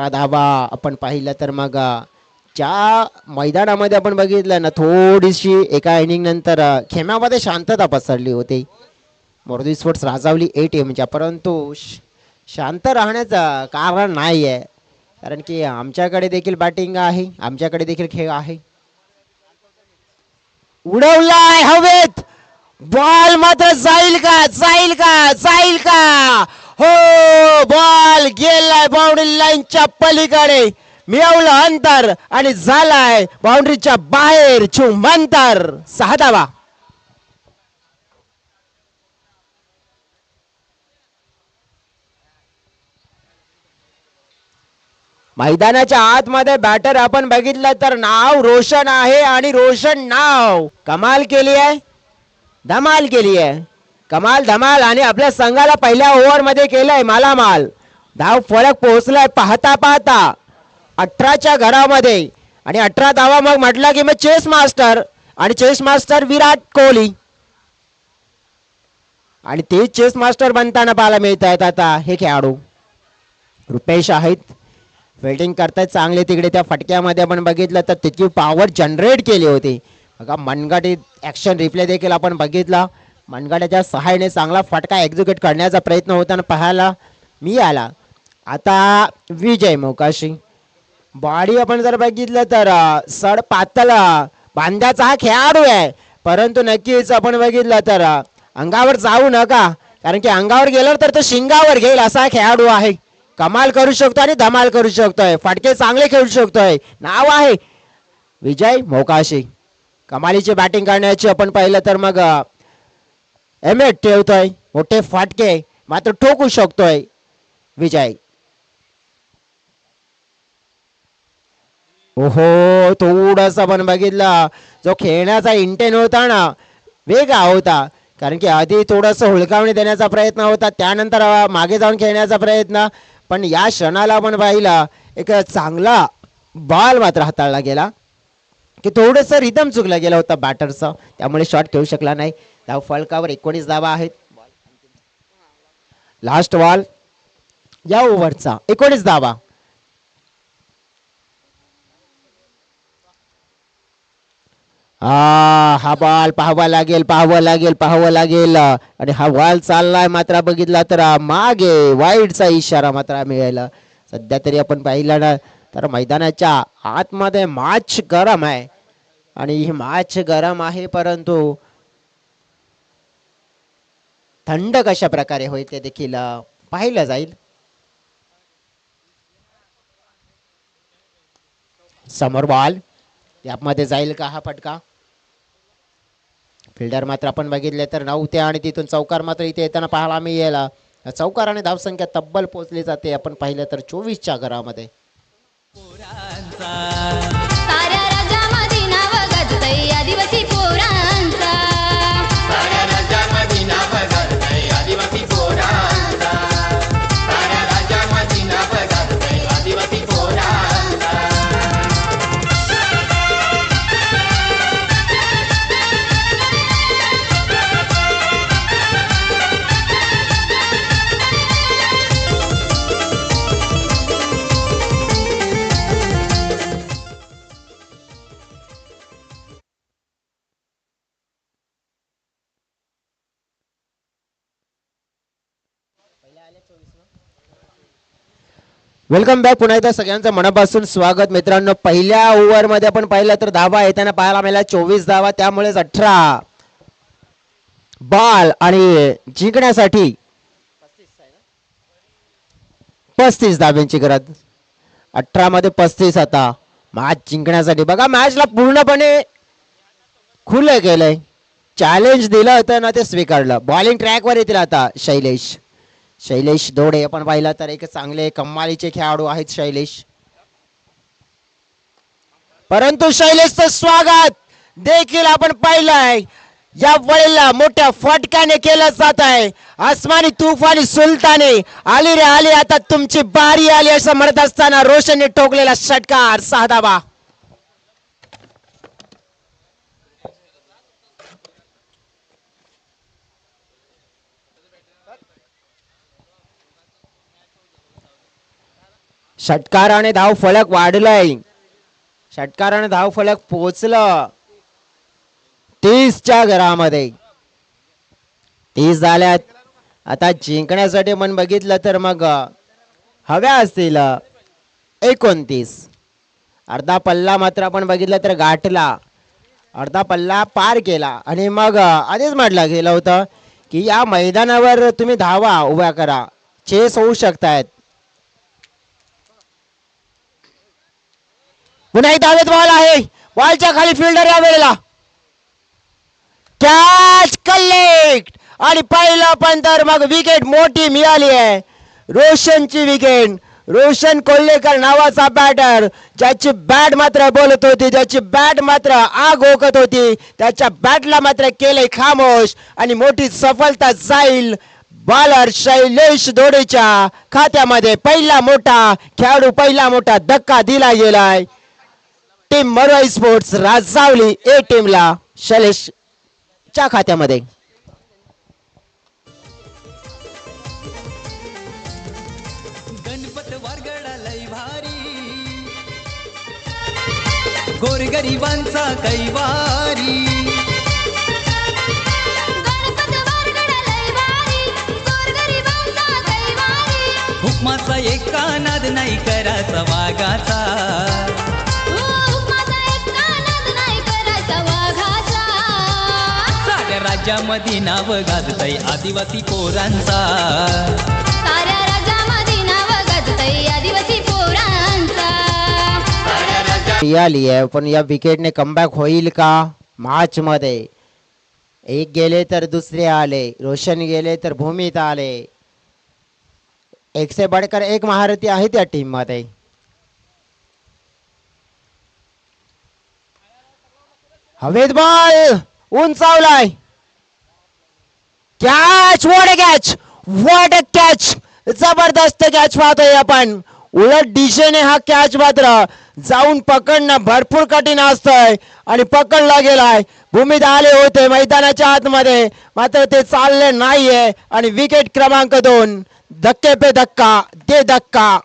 धावा आपण पाहिलं तर मग ज्या मैदानामध्ये आपण बघितलं ना थोडीशी एका इनिंग नंतर खेम्यामध्ये शांतता पसरली होती मोरदी स्पोर्ट्स राजावली ए टीमच्या, परंतु शांत राहण्याचं कारण नाही आहे, कारण की आमच्याकडे देखील बॅटिंग आहे, आमच्याकडे देखील खेळ आहे. उडवलाय हवेत बॉल, मात्र जाईल का, जाईल का, जाईल का? हो, बॉल गेलाय बाउंड्री लाईनच्या पलीकडे, मिळवलं अंतर आणि झालाय बाउंड्रीच्या बाहेर अंतर. 6 धावा. मैदानाच्या आतमध्ये बॅटर आपण बघितलं तर नाव रोशन आहे आणि रोशन नाव कमाल केली आहे, धमाल केली आहे, कमाल धमाल. आणि आपल्या संघाला पहिल्या ओव्हर मध्ये केलंय मालामाल. धाव फलक पोहोचलाय पाहता पाहता 18च्या घरामध्ये आणि 18 धावा. मग म्हटलं की मग चेस मास्टर आणि चेस मास्टर विराट कोहली, आणि ते चेस मास्टर बनताना पाहायला मिळत आहेत आता हे खेळाडू. रुपेश आहेत, फिल्डिंग करतायत चांगले. तिकडे त्या फटक्यामध्ये आपण बघितलं तर तितकी पॉवर जनरेट केली होती बघा. मनगटी ऍक्शन रिप्ले देखील आपण बघितला, मनगटाच्या सहाय्याने चांगला फटका एक्झिक्यूट करण्याचा प्रयत्न होताना पाहायला मिळाला. आता विजय मोकाशी, बॉडी आपण जर बघितलं तर सड पातळ बांध्याचा हा खेळाडू आहे, परंतु नक्कीच आपण बघितलं तर अंगावर जाऊ नका, कारण की अंगावर गेल्यावर तर तो शिंगावर घेईल असा खेळाडू आहे. कमाल करू शकतो आणि धमाल करू शकतोय, फटके चांगले खेळू शकतोय. नाव आहे विजय मोकाशी. कमालीची बॅटिंग करण्याची आपण पाहिलं तर मग एमेट ठेवतोय, मोठे फटके मात्र ठोकू शकतोय विजय. ओहो, थोडस आपण बघितलं जो खेळण्याचा इंटेन होता ना वेगळा होता, कारण की आधी थोडस हुलकावणी देण्याचा प्रयत्न होता, त्यानंतर मागे जाऊन खेळण्याचा प्रयत्न. पण या क्षणाला आपण पाहिला एक चांगला बॉल मात्र हाताळला गेला की थोडस रिदम चुकला गेला होता बॅटरचा, त्यामुळे शॉट खेळू शकला नाही. धाव फलकावर 19 धावा आहेत. लास्ट बॉल या ओव्हरचा 19 धावा. हा बॉल पाहावा लागेल, पाहावं लागेल, पाहावं लागेल. आणि हा बॉल चाललाय मात्र बघितला तर मागे वाईडचा इशारा मात्र मिळाला. सध्या तरी आपण पाहिलं ना तर मैदानाच्या आतमध्ये मॅच गरम आहे आणि ही मॅच गरम आहे परंतु थंड कशा प्रकारे होईल ते देखील पाहिलं जाईल. समोर बॉल यामध्ये जाईल का हा फटका. फिल्डर मात्र आपण बघितले तर नव्हते आणि तिथून चौकार मात्र इथे येताना पाहायला मिळेल. चौकार आणि धावसंख्या तब्बल पोहोचली जाते आपण पाहिलं तर 24च्या घरामध्ये. साऱ्या राज्यामध्ये नाव गाजतंय आदिवासी पोरांचा. साऱ्या राज्यामध्ये नाव गाजतंय आदिवासी पोरांचा. साऱ्या राज्यामध्ये नाव गाजतंय आदिवासी पोरांचा. Welcome back. पुन्हा एकदा सगळ्यांचं मनापासून स्वागत. मित्रांनो पहिल्या ओव्हर मध्ये आपण पाहिलं तर धावा येताना पाहायला मिळाल्या 24 धावा. त्यामुळेच 18 बॉल आणि जिंकण्यासाठी 35 धाब्यांची गरज. 18 मध्ये 35 आता मॅच जिंकण्यासाठी. बघा मॅचला पूर्णपणे खुले केलंय. चॅलेंज दिलं होतं ना ते स्वीकारलं. बॉलिंग ट्रॅकवर येतील आता शैलेश दोडे आपण पाहिला तर एक चांगले कमालीचे खेळाडू आहेत शैलेश. परंतु शैलेशचं स्वागत देखील आपण पाहिलंय या वेळेला मोठ्या फटक्याने केलं जात आहे. आसमानी तुफानी सुलताने आली रे आली आता तुमची बारी आली असं म्हणत असताना रोशनने ठोकलेला षटकार 6 धावा. षटकाराने धाव फलक वाढलाय. षटकाराने धाव फलक पोहोचलं 30च्या घरामध्ये. 30 झाल्यात. आता जिंकण्यासाठी मन बघितलं तर मग हव्या असतील 29. अर्धा पल्ला मात्र आपण बघितलं तर गाठला. अर्धा पल्ला पार केला आणि मग आधीच म्हटलं गेलं होतं की या मैदानावर तुम्ही धावा उभ्या करा, चेस होऊ शकतायत. पुन्हा एक धावेत बॉल आहे. बॉलच्या खाली फिल्डर या वेळेला कॅच कलेक्ट आणि पहिला पण तर मग विकेट मोठी मिळाली आहे. रोशनची विकेट. रोशन कोल्हेकर नावाचा बॅटर ज्याची बॅट मात्र बोलत होती, ज्याची बॅट मात्र आग ओकत होती, त्याच्या बॅटला मात्र केले खामोश आणि मोठी सफलता जाईल बॉलर शैलेश दोडेच्या खात्यामध्ये. पहिला मोठा खेळाडू, पहिला मोठा धक्का दिला गेलाय टीम मरवाई स्पोर्ट्स राजावली ए टीमला शैलेशच्या खात्यामध्ये. गणपत वारगडा लय भारी, गोरगरिबांचा कैवारी. गणपत वारगडा लय भारी, गोरगरिबांचा कैवारी. हुकमाचा एका नाद नाही करायचा वाघाचा. हुकमाचा एका नाद नाही करायचा वाघाचा. साऱ्या राज्यामध्ये नाव गाजतय आदिवासी पोरांचा. साऱ्या राज्यामध्ये नाव गाजतंय आदिवासी पोरांचा. साऱ्या राज्यात आली आहे पण या विकेटने कमबॅक होईल का मॅच मध्ये. एक गेले तर दुसरे आले, रोशन गेले तर भूमीत आले. एक से बढ़कर एक महारथी आहे त्या टीम मध्ये. हवेत बॉल उंचावलाय. Catch, what a catch. जबरदस्त कॅच पाहतोय आपण. उलट दिशेने हा कॅच मात्र जाऊन पकडणं भरपूर कठीण असतंय आणि पकडला गेलाय. भूमीत आले होते मैदानाच्या आतमध्ये मात्र ते चालले नाहीये आणि विकेट क्रमांक 2. धक्के पे धक्का दे धक्का.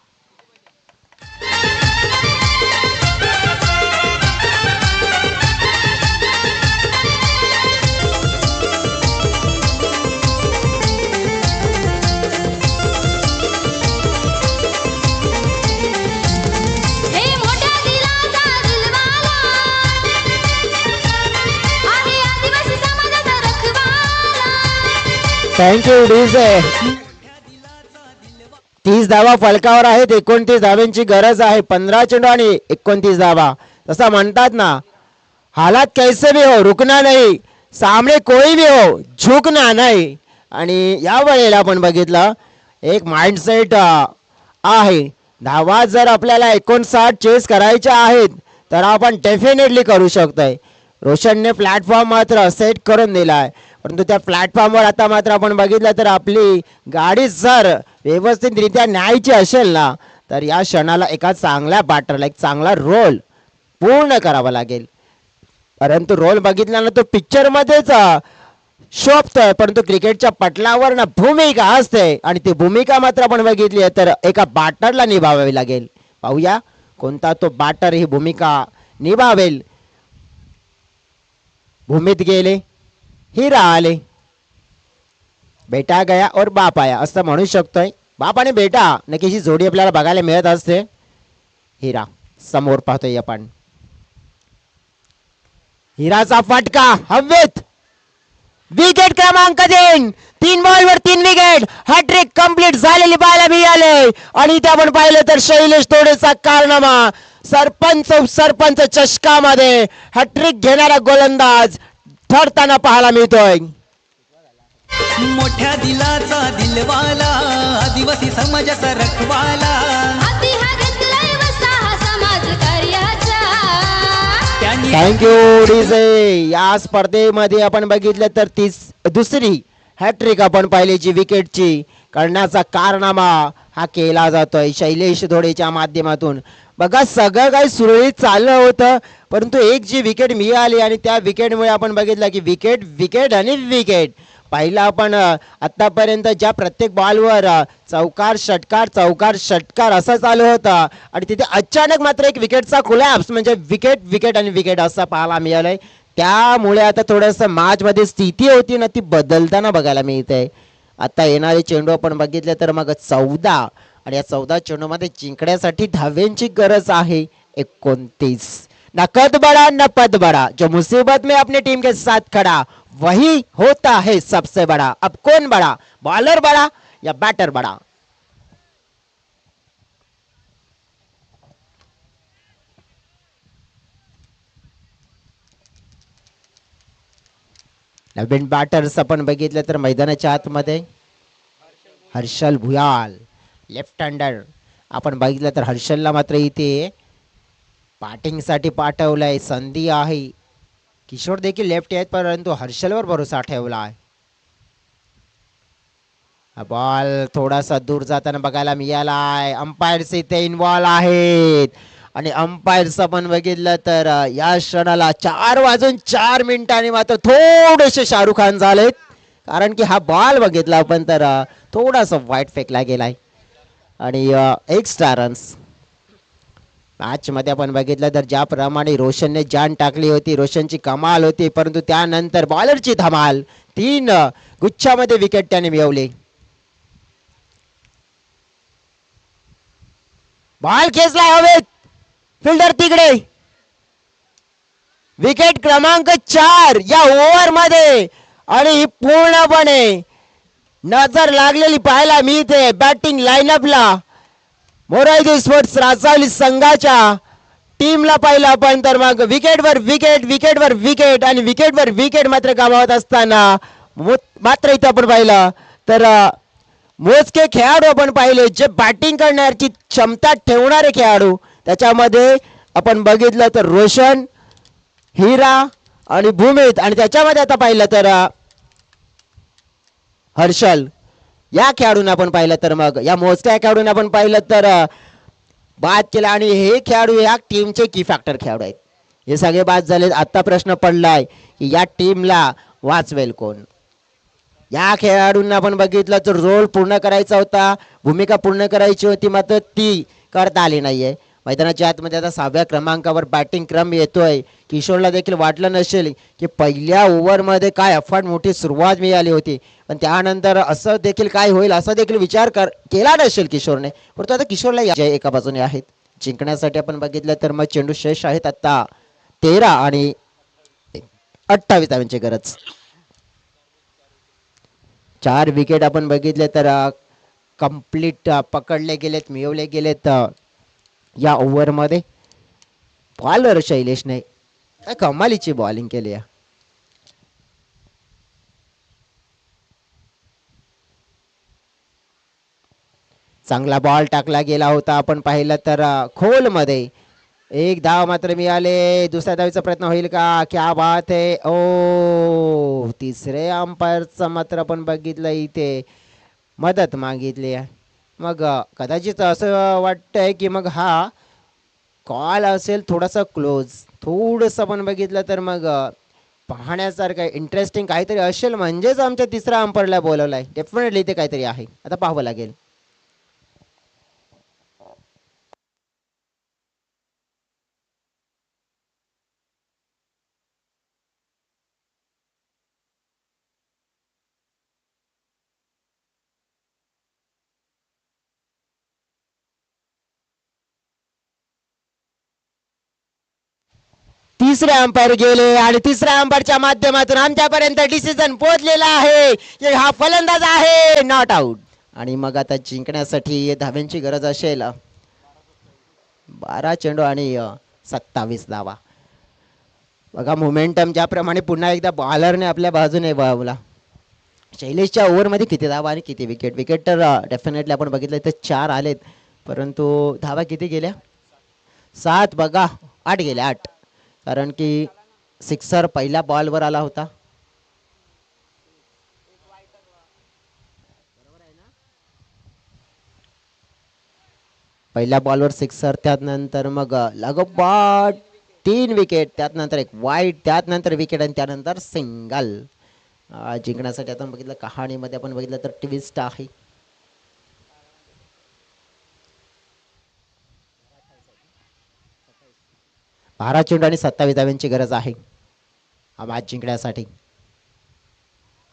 Thank you DJ. 30 धावा फलकावर आहेत. 29 धाव्यांची गरज आहे. 15 चेंडू आणि 29 धावा. तसं म्हणतात ना, हालात कैसे भी हो रुकना नहीं, सामने कोई भी हो झुकना नहीं. आणि या वेळेला आपण बघितलं एक माइंडसेट आहे. धावा जर आपल्याला 59 चेस करायच्या आहेत तर आपण डेफिनेटली करू शकतोय. रोशनने प्लॅटफॉर्म मात्र सेट करून दिलाय, परंतु त्या प्लॅटफॉर्मवर आता मात्र आपण बघितलं तर आपली गाडी जर व्यवस्थितरित्या न्यायची असेल ना तर या क्षणाला एका चांगल्या बॅटरला एक चांगला रोल पूर्ण करावा लागेल. परंतु रोल बघितला ना तो पिक्चर मध्येच शोभतोय, परंतु क्रिकेटच्या पटलावर ना भूमिका असते आणि ती भूमिका मात्र आपण बघितली आहे तर एका बॅटरला निभावावी लागेल. पाहूया कोणता तो बॅटर ही भूमिका निभावेल. भूमीत गेले, हिरा आले, बेटा गया और बाप आया असं म्हणू शकतोय. बाप आणि बेटा नक्कीची जोडी आपल्याला बघायला मिळत असते. हिरा समोर पाहतोय आपण. हिराचा फटका हवेत, विकेट क्रमांक 3 बॉलवर 3 विकेट. हॅट्रिक कंप्लीट झालेली पाहायला मिळाले. आणि इथे आपण पाहिलं तर शैलेश तोडेचा कारनामा. सरपंच चषकामध्ये हॅट्रिक घेणारा गोलंदाज ठरताना पाहायला मिळतोय. मोठ्या दिलाचा दिलवाला, आदिवासी समाजाचा रखवाला. हाती हा घेतलाय वसा समाज कार्याचा. त्यांनी थँक्यू डीजे. या स्पर्धेमध्ये आपण बघितलं तर दुसरी हॅट्रिक आपण पाहिली जी विकेटची करण्याचा कारनामा हा केला जातोय शैलेश धोडेच्या माध्यमातून. बघा सगळं काही सुरळीत चाललं होतं, परंतु एक जी विकेट मिळाली आणि त्या विकेटमुळे आपण बघितलं की विकेट विकेट आणि विकेट. पहिला आपण आतापर्यंत ज्या प्रत्येक बॉलवर चौकार षटकार असं चालू होतं आणि तिथे अचानक मात्र एक विकेटचा कोलॅप्स म्हणजे विकेट विकेट आणि विकेट असं पाहायला मिळालंय. त्यामुळे आता थोडंसं मॅच मध्ये स्थिती होती ना ती बदलताना बघायला मिळते. आता येणारे चेंडू आपण बघितले तर मग 14 आणि या 14 चेंडूमध्ये जिंकण्यासाठी धाव्यांची गरज आहे 29. न कद बड़ा न पद बड़ा, जो मुसीबत में अपनी टीम के साथ खड़ा वही होता है सबसे बड़ा. अब कौन बड़ा, बॉलर बड़ा या बैटर बड़ा? नवीन बॅटर्स आपण बघितलं तर मैदानाच्या आतमध्ये हर्षल भुयाल लेफ्ट हँडर आपण बघितलं तर हर्षलला मात्र इथे बॅटिंग साठी पाठवलंय. संधी आहे. किशोर देखील लेफ्ट आहेत परंतु हर्षलवर भरोसा ठेवला आहे. बॉल थोडासा दूर जाताना बघायला मिळालाय. अंपायर्स इथे इन्व्हॉल्व आहेत आणि अंपायर्स आपण बघितलं तर या क्षणाला 4:04 मात्र थोडेसे शाहरुख खान झालेत, कारण की हा बॉल बघितला आपण तर थोडासा वाईट फेकला गेलाय आणि एक्स्ट्रा रन्स. मॅच मध्ये आपण बघितलं तर ज्याप्रमाणे रोशनने जान टाकली होती, रोशनची कमाल होती, परंतु त्यानंतर बॉलरची धमाल. 3 गुच्छामध्ये विकेट त्याने मिळवले. बॉल खेचलाय हवेत, फिल्डर तिकडे. विकेट क्रमांक 4 या ओव्हर मध्ये आणि पूर्णपणे नजर लागलेली पाहायला मिळते बॅटिंग लाईनअपला. मोरायजी स्पोर्ट्स राजावली संघाच्या टीमला पाहिलं आपण तर मग विकेटवर विकेट आणि विकेटवर विकेट मात्र गमावत असताना मात्र इथं आपण पाहिलं तर मोजके खेळाडू आपण पाहिले जे बॅटिंग करण्याची क्षमता ठेवणारे खेळाडू. त्याच्यामध्ये आपण बघितलं तर रोशन, हिरा आणि भूमित आणि त्याच्यामध्ये आता पाहिलं तर हर्षल या खेळाडूंना आपण पाहिलं तर मग या मोजक्या खेळाडूंना आपण पाहिलं तर बाद केला आणि हे खेळाडू या टीमचे की फॅक्टर खेळाडू आहेत. हे सगळे बाद झाले. आता प्रश्न पडलाय की या टीमला वाचवेल कोण. या खेळाडूंना आपण बघितलं तर रोल पूर्ण करायचा होता, भूमिका पूर्ण करायची होती, मात्र ती करता आली नाहीये. मैदानाच्या आतमध्ये आता 6व्या क्रमांकावर बॅटिंग क्रम येतोय. किशोरला देखील वाटलं नसेल की पहिल्या ओव्हरमध्ये काय अफाट मोठी सुरुवात मिळाली होती, पण त्यानंतर असं देखील काय होईल असा देखील विचार केला नसेल किशोरने. परंतु आता किशोरला एका बाजूने आहेत. जिंकण्यासाठी आपण बघितलं तर मग चेंडू शेष आहेत आता 13 आणि 28 धावांची गरज. 4 विकेट आपण बघितले तर कंप्लीट पकडले गेलेत, मिळवले गेलेत या ओव्हरमध्ये. बॉलर शैलेशने काय कमालीची बॉलिंग केली आहे. चांगला बॉल टाकला गेला होता आपण पाहिलं तर खोलमध्ये. एक धाव मात्र मिळाले. दुसऱ्या धावीचा प्रयत्न होईल का? क्या बात आहे. ओ तिसरे अंपायरचं मात्र आपण बघितलं इथे मदत मागितली आहे. मग कदाचित असं वाटतंय की मग हा कॉल असेल थोडासा क्लोज. थोडंसं आपण बघितलं तर मग पाहण्यासारखं इंटरेस्टिंग काहीतरी असेल म्हणजेच आमच्या तिसऱ्या अंपायरला बोलवलाय. डेफिनेटली ते काहीतरी आहे. आता पाहावं लागेल. तिसरे अंपायर गेले आणि तिसऱ्या अंपायरच्या माध्यमातून आमच्यापर्यंत डिसिजन पोहोचलेला आहे की हा फलंदाज आहे नॉट आउट. आणि मग आता जिंकण्यासाठी धाव्यांची गरज असेल. 12 चेंडू आणि 27 धावा. बघा मोमेंटम ज्याप्रमाणे पुन्हा एकदा बॉलरने आपल्या बाजूने वळवला. शैलेशच्या ओव्हरमध्ये किती धावा आणि किती विकेट? विकेट तर डेफिनेटली आपण बघितलं तर 4 आलेत, परंतु धावा किती गेल्या? 7. बघा 8 गेल्या 8. कारण की सिक्सर पहिल्या बॉलवर आला होता. पहिल्या बॉलवर सिक्सर, त्यानंतर मग लागोपाठ 3 विकेट, त्यानंतर एक वाईट, त्यानंतर विकेट आणि त्यानंतर सिंगल. जिंकण्यासाठी आपण बघितलं कहाणीमध्ये आपण बघितलं तर ट्विस्ट आहे. बारा चेंडू आणि 27 धाव्यांची गरज आहे हा मॅच जिंकण्यासाठी.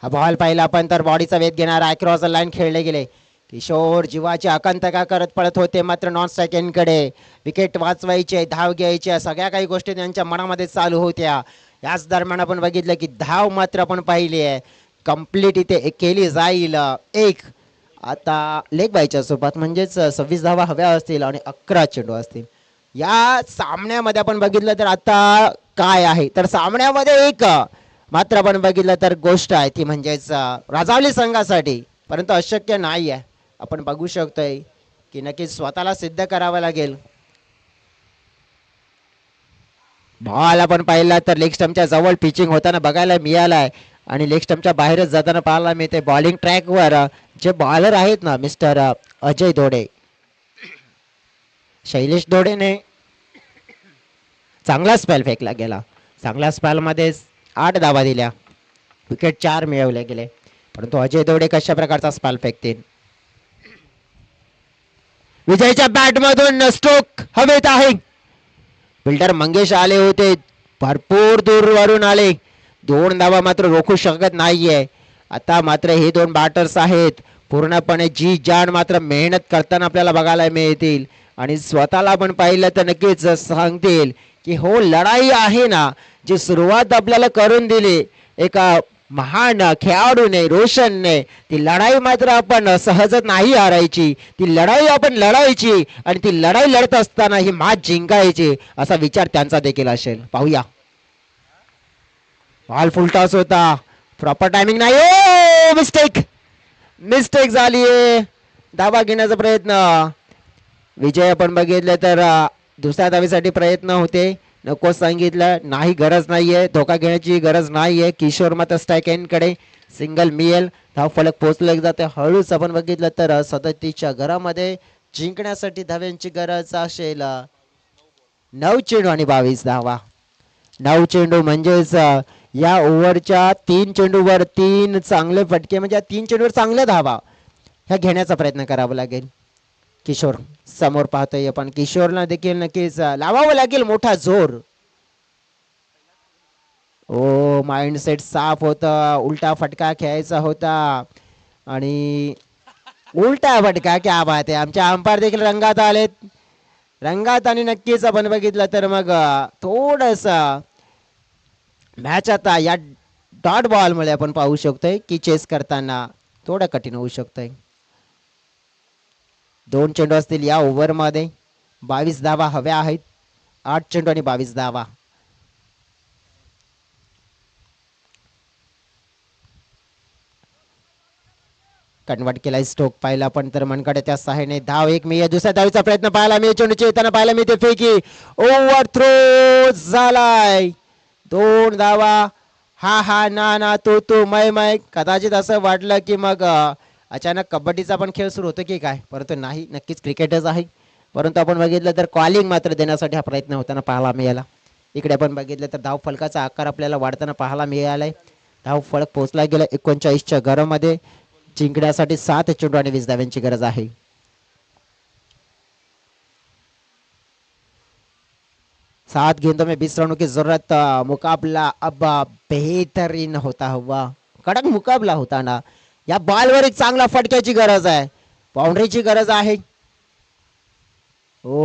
हा बॉल पाहिला आपण तर बॉडीचा वेध घेणार अक्रॉस द लाईन खेळले गेले. किशोर जीवाची आकांतिका करत पडत होते, मात्र नॉन स्ट्रायकिंगकडे. विकेट वाचवायचे, धाव घ्यायचे, सगळ्या काही गोष्टी त्यांच्या मनामध्ये चालू होत्या. याच दरम्यान आपण बघितलं की धाव मात्र आपण पाहिली आहे कंप्लीट इथे केली जाईल. एक आता लेग बायच्या सोबत म्हणजेच 26 धावा हव्या असतील आणि 11 चेंडू असतील. या सामन्यामध्ये आपण बघितलं तर आता काय आहे तर सामन्यामध्ये एक मात्र आपण बघितलं तर गोष्ट आहे ती म्हणजेच राजावली संघासाठी, परंतु अशक्य नाही आहे. आपण बघू शकतोय की नक्कीच स्वतःला सिद्ध करावं लागेल. बॉल आपण पाहिला तर लेग स्टंपच्या जवळ पिचिंग होताना बघायला मिळालाय आणि लेग स्टंपच्या बाहेरच जाताना पाहायला मिळते. बॉलिंग ट्रॅकवर जे बॉलर आहेत ना मिस्टर अजय धोडे, शैलेश धोडेने चांगला स्पेल फेकला गेला. चांगल्या स्पेलमध्ये 8 धावा दिल्या, विकेट 4 मिळवले गेले, परंतु अजय धोडे कशा प्रकारचा स्पेल फेकतील? विजयच्या बॅट मधून स्ट्रोक हवेत आहे. फिल्डर मंगेश आले होते, भरपूर दूरवरून आले. 2 धावा मात्र रोखू शकत नाहीये. आता मात्र हे 2 बॅटर्स आहेत पूर्णपणे जी जान मात्र मेहनत करताना आपल्याला बघायला मिळतील आणि स्वतःला आपण पाहिलं तर नक्कीच सांगतील की हो लढाई आहे ना, जी सुरुवात आपल्याला करून दिली एका महान खेळाडूने रोशनने, ती लढाई मात्र आपण सहजच नाही हारायची. ती लढाई आपण लढायची आणि ती लढाई लढत असताना ही मॅच जिंकायची असा विचार त्यांचा देखील असेल. पाहूया. बॉल फुलटॉस होता, प्रॉपर टायमिंग नाही. मिस्टेक झालीये. धावा घेण्याचा प्रयत्न. विजय आपण बघितलं तर दुसऱ्या धावेसाठी प्रयत्न होते, नको सांगितलं नाही, गरज नाहीये, धोका घेण्याची गरज नाहीये. किशोर मात्र स्ट्राईक एंडकडे सिंगल मिळेल, धाव फलक पोहोचले जाते. हळूच आपण बघितलं तर 37च्या घरामध्ये जिंकण्यासाठी धाव्यांची गरज असेल. 9 चेंडू आणि 22 धावा. 9 चेंडू म्हणजेच या ओव्हरच्या 3 चेंडूवर 3 चांगले फटके, म्हणजे 3 चेंडूवर चांगल्या धावा ह्या घेण्याचा प्रयत्न करावा लागेल. किशोर समोर पाहतोय आपण, किशोरला देखील नक्कीच लावावं लागेल मोठा जोर. ओ माइंडसेट साफ होता, उलटा फटका खेळायचा होता आणि उलटा फटका. क्या बात आहे. आमच्या अंपायर देखील रंगात आलेत, रंगात. आणि नक्कीच आपण बघितलं तर मग थोडस मॅच आता या डॉट बॉल मुळे आपण पाहू शकतोय की चेस करताना थोडं कठीण होऊ शकतंय. 2 चेंडू असतील या ओव्हरमध्ये. 22 धावा हव्या आहेत. 8 चेंडू आणि 22 धावा. कन्वर्ट केलाय स्ट्रोक पाहिला पण तर मनगटाच्या सहाय्याने धाव एक मिळेल. दुसऱ्या धावीचा प्रयत्न पाहायला मिळेल. चेंडूची येताना पाहायला मिळते फेकी. ओव्हर थ्रो झालाय. 2 धावा. हा हा ना ना तो तो मै मै. कदाचित असं वाटलं की मग अचानक कबड्डीचा पण खेळ सुरू होतो की काय, परंतु नाही, नक्कीच क्रिकेटच आहे. परंतु आपण बघितलं तर कॉलिंग मात्र देण्यासाठी हा प्रयत्न होताना पाहायला मिळाला. इकडे आपण बघितलं तर धाव फलकाचा आकार आपल्याला वाढताना पाहायला मिळालाय. धाव फलक पोहोचला गेला 39च्या घरामध्ये. जिंकण्यासाठी 7 चेंडू आणि 20 धाव्यांची गरज आहे. सात गेंदों में 20 रनों की जरूरत. मुकाबला अब बेहतरीन होता हुआ. कडक मुकाबला होता ना. या बॉलवर एक चांगला फटक्याची गरज आहे. बाउंड्रीची गरज आहे. ओ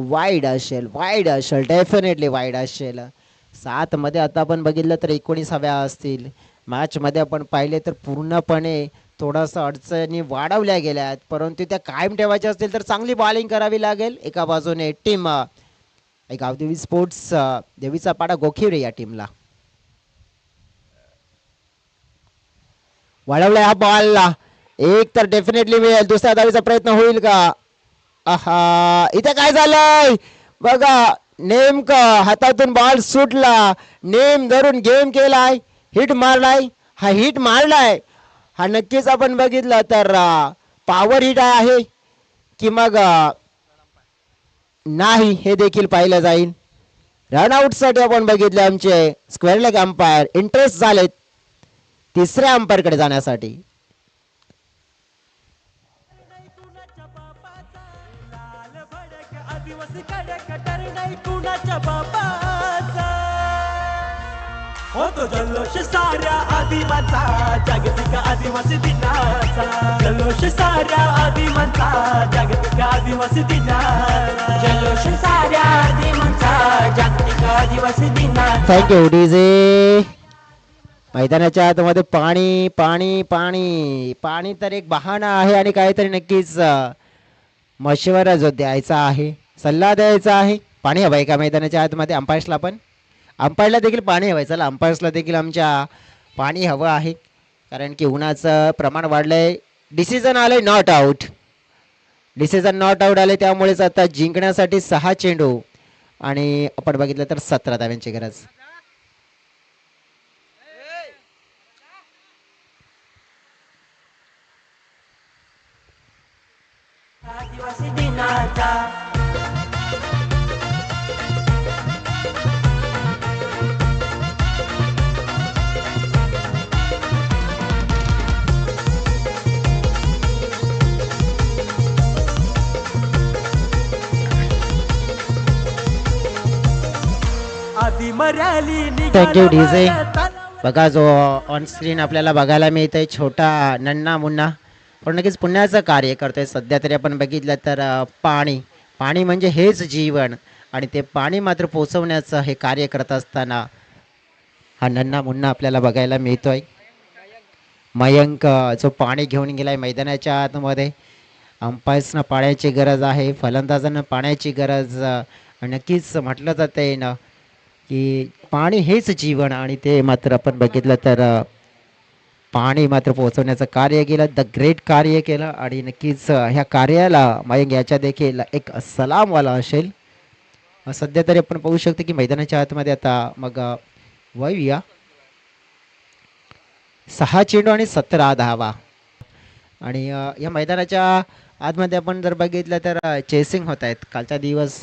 वाईड असेल, वाईड असेल, डेफिनेटली वाईड असेल. 7 मध्ये आता आपण बघितलं तर 19 हव्या असतील. मॅच मध्ये आपण पाहिले तर पूर्णपणे थोडासा अडचणी वाढवल्या गेल्या आहेत, परंतु त्या कायम ठेवायच्या असतील तर चांगली बॉलिंग करावी लागेल. एका बाजूने टीम गावदेवी स्पोर्ट्स देवीचा पाडा गोखिवरे या टीमला वाढवलाय हा बॉलला. एक तर डेफिनेटली मिळेल. दुसऱ्या धावीचा प्रयत्न होईल का? आहा, इथे काय झालंय बघा. नेमकं हातातून बॉल सुटला. नेम धरून गेम केलाय. हिट मारलाय. हा हिट मारलाय हा नक्कीच आपण बघितलं तर पॉवर हिट आहे की मग नाही हे देखील पाहिलं जाईल. रनआउट साठी आपण बघितले आमचे स्क्वेअर लेग अंपायर इंटरेस्ट झालेत तिसऱ्या अंपायर कडे जाण्यासाठी. होतो जल्लोष साऱ्या आदिवाचा जागतिक आदिवासी दिनाचा. जल्लोष साऱ्या आदिवाचा जागतिक आदिवासी दिनाचा. जल्लोष साऱ्या आदिवाचा जागतिक आदिवासी दिनाचा. Thank you DJ. मैदानाच्या आतमध्ये पाणी पाणी पाणी पाणी तर एक बहाणा आहे आणि काहीतरी नक्कीच मशवरा जो द्यायचा आहे, सल्ला द्यायचा आहे. पाणी हवंय का मैदानाच्या आतमध्ये? अंपायर्सला पण, अंपायरला देखील पाणी हवंय. चला अंपायर्सला देखील आमच्या पाणी हवं आहे, कारण की उन्हाचं प्रमाण वाढलंय. डिसिजन आलंय not out. Decision not out आले, त्यामुळेच आता जिंकण्यासाठी 6 चेंडू आणि आपण बघितलं तर 17 धाव्यांची गरज. आदिवासी दिनाचा. Thank you DJ. बघा जो ऑन स्क्रीन आपल्याला बघायला मिळतंय छोटा नन्ना मुन्ना, पण नक्कीच पुण्याचं कार्य करतोय. सध्या तरी आपण बघितलं तर पाणी पाणी म्हणजे हेच जीवन, आणि ते पाणी मात्र पोचवण्याचं हे कार्य करत असताना हा नन्ना मुन्ना आपल्याला बघायला मिळतोय. मयंक जो पाणी घेऊन गेलाय मैदानाच्या आतमध्ये. अंपायर्सना पाण्याची गरज आहे, फलंदाजांना पाण्याची गरज. नक्कीच म्हटलं जाते ना की पाणी हेच जीवन, आणि ते मात्र आपण बघितलं तर पाणी मात्र पोहोचवण्याचं कार्य केलं, द ग्रेट कार्य केलं. आणि नक्कीच ह्या कार्याला मयंक याच्या देखील एक सलामवाला असेल. सध्या तरी आपण पाहू शकतो की मैदानाच्या आतमध्ये आता मग वळूया. 6 चेंडू आणि 17 धावा. आणि या मैदानाच्या आतमध्ये आपण जर बघितलं तर चेसिंग होत आहेत. कालचा दिवस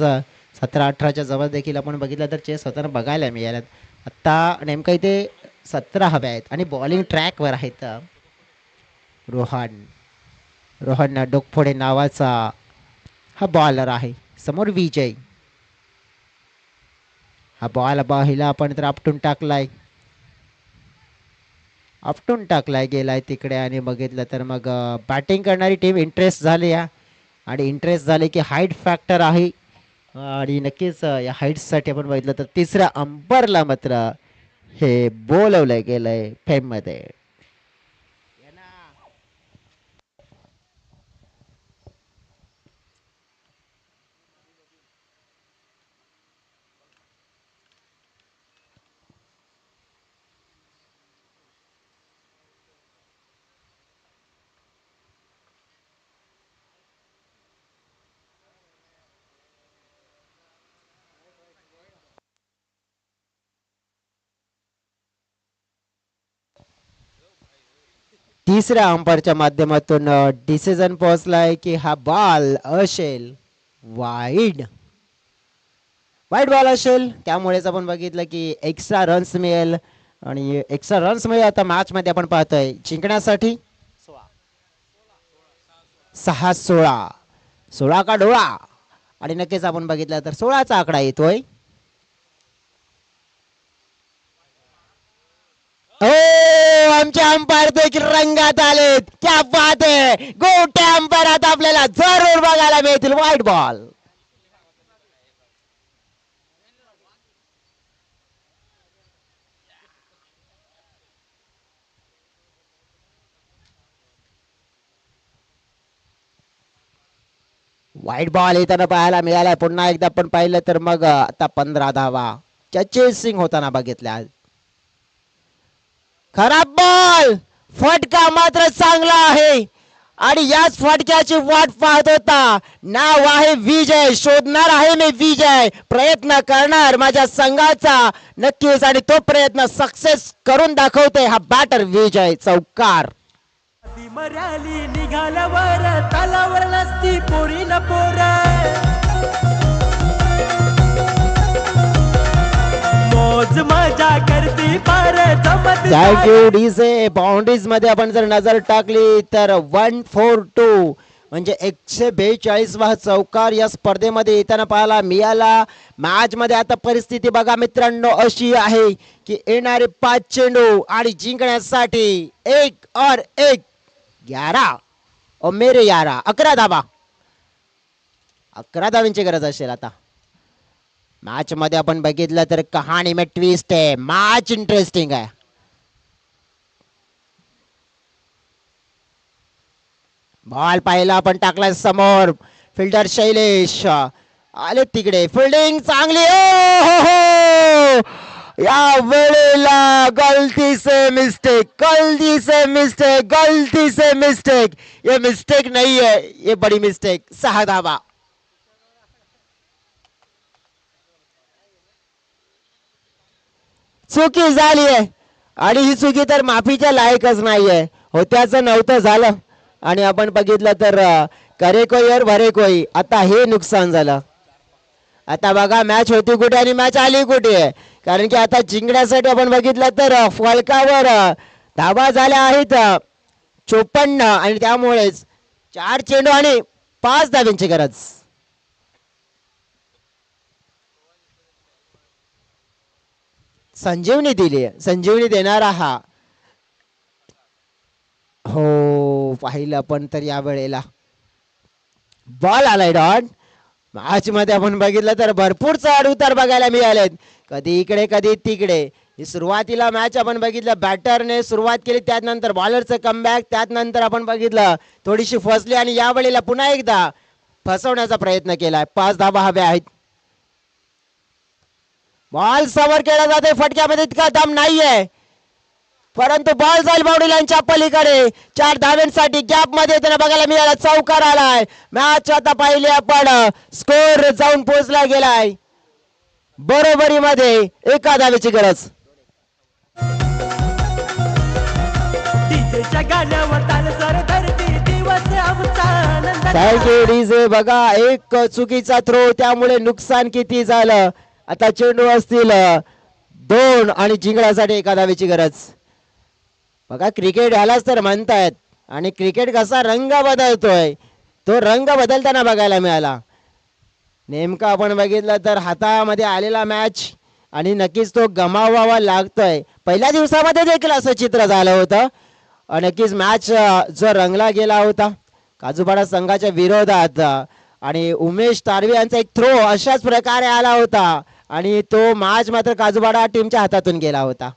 17-18च्या जवळ देखील आपण बघितलं तर चेस होताना बघायला मिळाल्यात. आत्ता नेमकं इथे 17 हव्या आहेत आणि बॉलिंग ट्रॅकवर आहेत. रोहन डोकफोडे नावाचा हा बॉलर आहे. समोर विजय. हा बॉल हिला आपण तर आपटून टाकलाय गेलाय तिकडे. आणि बघितलं तर मग बॅटिंग करणारी टीम इंटरेस्ट झाली या, आणि इंटरेस्ट झाले की हाईट फॅक्टर आहे. आणि नक्कीच या हाईट्ससाठी आपण बघितलं तर तिसऱ्या अंपायरला मात्र हे बोलवलं गेलंय फेममध्ये. तिसऱ्या अंपायरच्या माध्यमातून डिसिजन पोहोचलाय की हा बॉल असेल वाईड बॉल असेल. त्यामुळेच आपण बघितलं की एक्स्ट्रा रन्स मिळेल आणि एक्स्ट्रा रन्स मिळेल आता मॅच मध्ये आपण पाहतोय जिंकण्यासाठी 6-16 का डोळा आणि नक्कीच आपण बघितलं तर 16चा आकडा येतोय. हो आमचे अंपायर देखील रंगात आलेत. क्या बात आहे. गोट्या अंपायर आता आपल्याला जरूर बघायला मिळतील. वाईट बॉल वाईट बॉल येताना पाहायला मिळालाय. पुन्हा एकदा आपण पाहिलं तर मग आता 15 धावा चेसिंग होताना बघितल्या. खराब बॉल फटका मात्र चांगला आहे आणि याच फटक्याची वाट पाहत होता. नाव आहे विजय. शोधणार आहे मी विजय. प्रयत्न करणार माझ्या संघाचा नक्कीच आणि तो प्रयत्न सक्सेस करून दाखवते हा बॅटर विजय. चौकार ती मर्याली निघाल्यावर तालावर नसती पोरी न पोर मौज मजा करती पार जमत थँक्यू डीजे. बाउंड्रीज मध्ये आपण जर नजर टाकली तर 142 म्हणजे 142वा चौकार या स्पर्धेमध्ये येताना पाहायला मिळाला. मॅच मध्ये आता परिस्थिती बघा मित्रांनो अशी आहे की येणारे 5 चेंडू आणि जिंकण्यासाठी 1 और 1 11 ओ मेरे 11 धावा 11 धावांची गरज असेल. आता मॅच मध्ये आपण बघितलं तर कहाणी में ट्विस्ट आहे. मॅच इंटरेस्टिंग आहे. बॉल पाहिला आपण टाकला समोर. फिल्डर शैलेश आले तिकडे. फिल्डिंग चांगली. हो या वेळेला गलती से मिस्टेक ये मिस्टेक नहीं है, ये बड़ी मिस्टेक. 6 धावा चुकी झाली आहे आणि ही चुकी तर माफीच्या लायकच नाहीये. होत्याचं नव्हतं झालं आणि आपण बघितलं तर करे कोई और भरे कोई. आता हे नुकसान झालं. आता बघा मॅच होती कुठे आणि मॅच आली कुठे. कारण की आता जिंकण्यासाठी आपण बघितलं तर फलकावर धावा झाल्या आहेत 54 आणि त्यामुळेच 4 चेंडू आणि 5 धावांची गरज. संजीवनी दिली. संजीवनी देणारा हा हो पाहिलं पण तर या वेळेला बॉल आलाय डॉट. मॅच मध्ये आपण बघितलं तर भरपूर चढ उतार बघायला मिळालेत. कधी इकडे कधी तिकडे. ही सुरुवातीला मॅच आपण बघितलं बॅटरने सुरुवात केली त्यानंतर बॉलरचं कमबॅक त्यानंतर आपण बघितलं थोडीशी फसली आणि या वेळेला पुन्हा एकदा फसवण्याचा प्रयत्न केलाय. 5 धावा हव्या आहेत. बॉल समोर केला जाते. फटक्यामध्ये इतका दम नाहीये परंतु बॉल जाईल बाउंड्री लाईनच्या पलीकडे. 4 धाव्यांसाठी गॅप मध्ये त्यांना बघायला मिळाला. चौकार आलाय. मॅच आता पाहिली आपण स्कोर जाऊन पोहोचला गेलाय बरोबरीमध्ये. 1 धावेची गरज. डीजेच्या गाण्यावर ताल सर धरती दिवस आमचा आनंद थँक्यू डीजे. बघा एक चुकीचा थ्रो त्यामुळे नुकसान किती झालं. आता चेंडू असतील 2 आणि जिंकण्यासाठी 1 धावेची गरज. बघा क्रिकेट ह्यालाच तर म्हणतायत आणि क्रिकेट कसा रंग बदलतोय तो रंग बदलताना बघायला मिळाला. नेमका आपण बघितलं तर हातामध्ये आलेला मॅच आणि नक्कीच तो गमावावा लागतोय. पहिल्या दिवसामध्ये देखील असं चित्र झालं होतं. नक्कीच मॅच जो रंगला गेला होता काजूपाडा संघाच्या विरोधात आणि उमेश तारवे यांचा एक थ्रो अशाच प्रकारे आला होता आणि तो मॅच मात्र काजूपाडा टीमच्या हातातून गेला होता.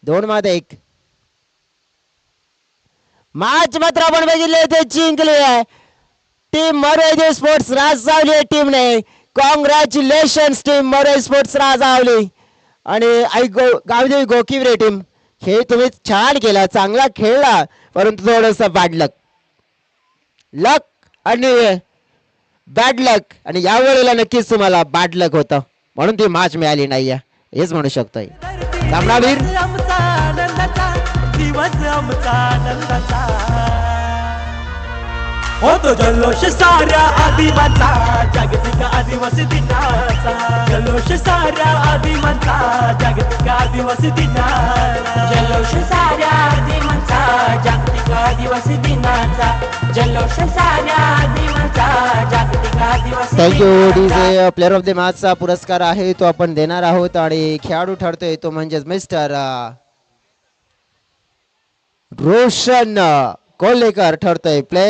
2-1 मॅच मात्र आपण बघितले ते जिंकली आहे टीम मरोई स्पोर्ट्स राजावली टीमने. कॉंग्रॅच्युलेशन्स टीम मरोई स्पोर्ट्स राजावली आणि गावदेवी गोकिवरे टीम खेळ तुम्ही छान केला. चांगला खेळला परंतु थोडस बॅड लक आणि बॅड लक आणि या वेळेला नक्कीच तुम्हाला बॅड लक होतं म्हणून ती मॅच मिळाली नाहीये हेच म्हणू शकतोय. सामनावीर आमचा आनंदाचा दिवस आमचा आनंदाचा होतो जल्लोष साऱ्या आदिवाचा जागतिक आदिवासी दिनाचा जल्लोष साऱ्या आदिवाचा जागतिक आदिवासी दिनाचा जल्लोष साऱ्या आदिवाचा जागतिक आदिवासी दिनाचा जल्लोष साऱ्या आदिवाचा जागतिक आदिवासी thank you DJ. Player of the मॅचचा पुरस्कार आहे तो आपण देणार आहोत आणि खेळाडू ठरतोय तो म्हणजेच मिस्टर रोशन कोल्हेकर ठरतोय. प्ले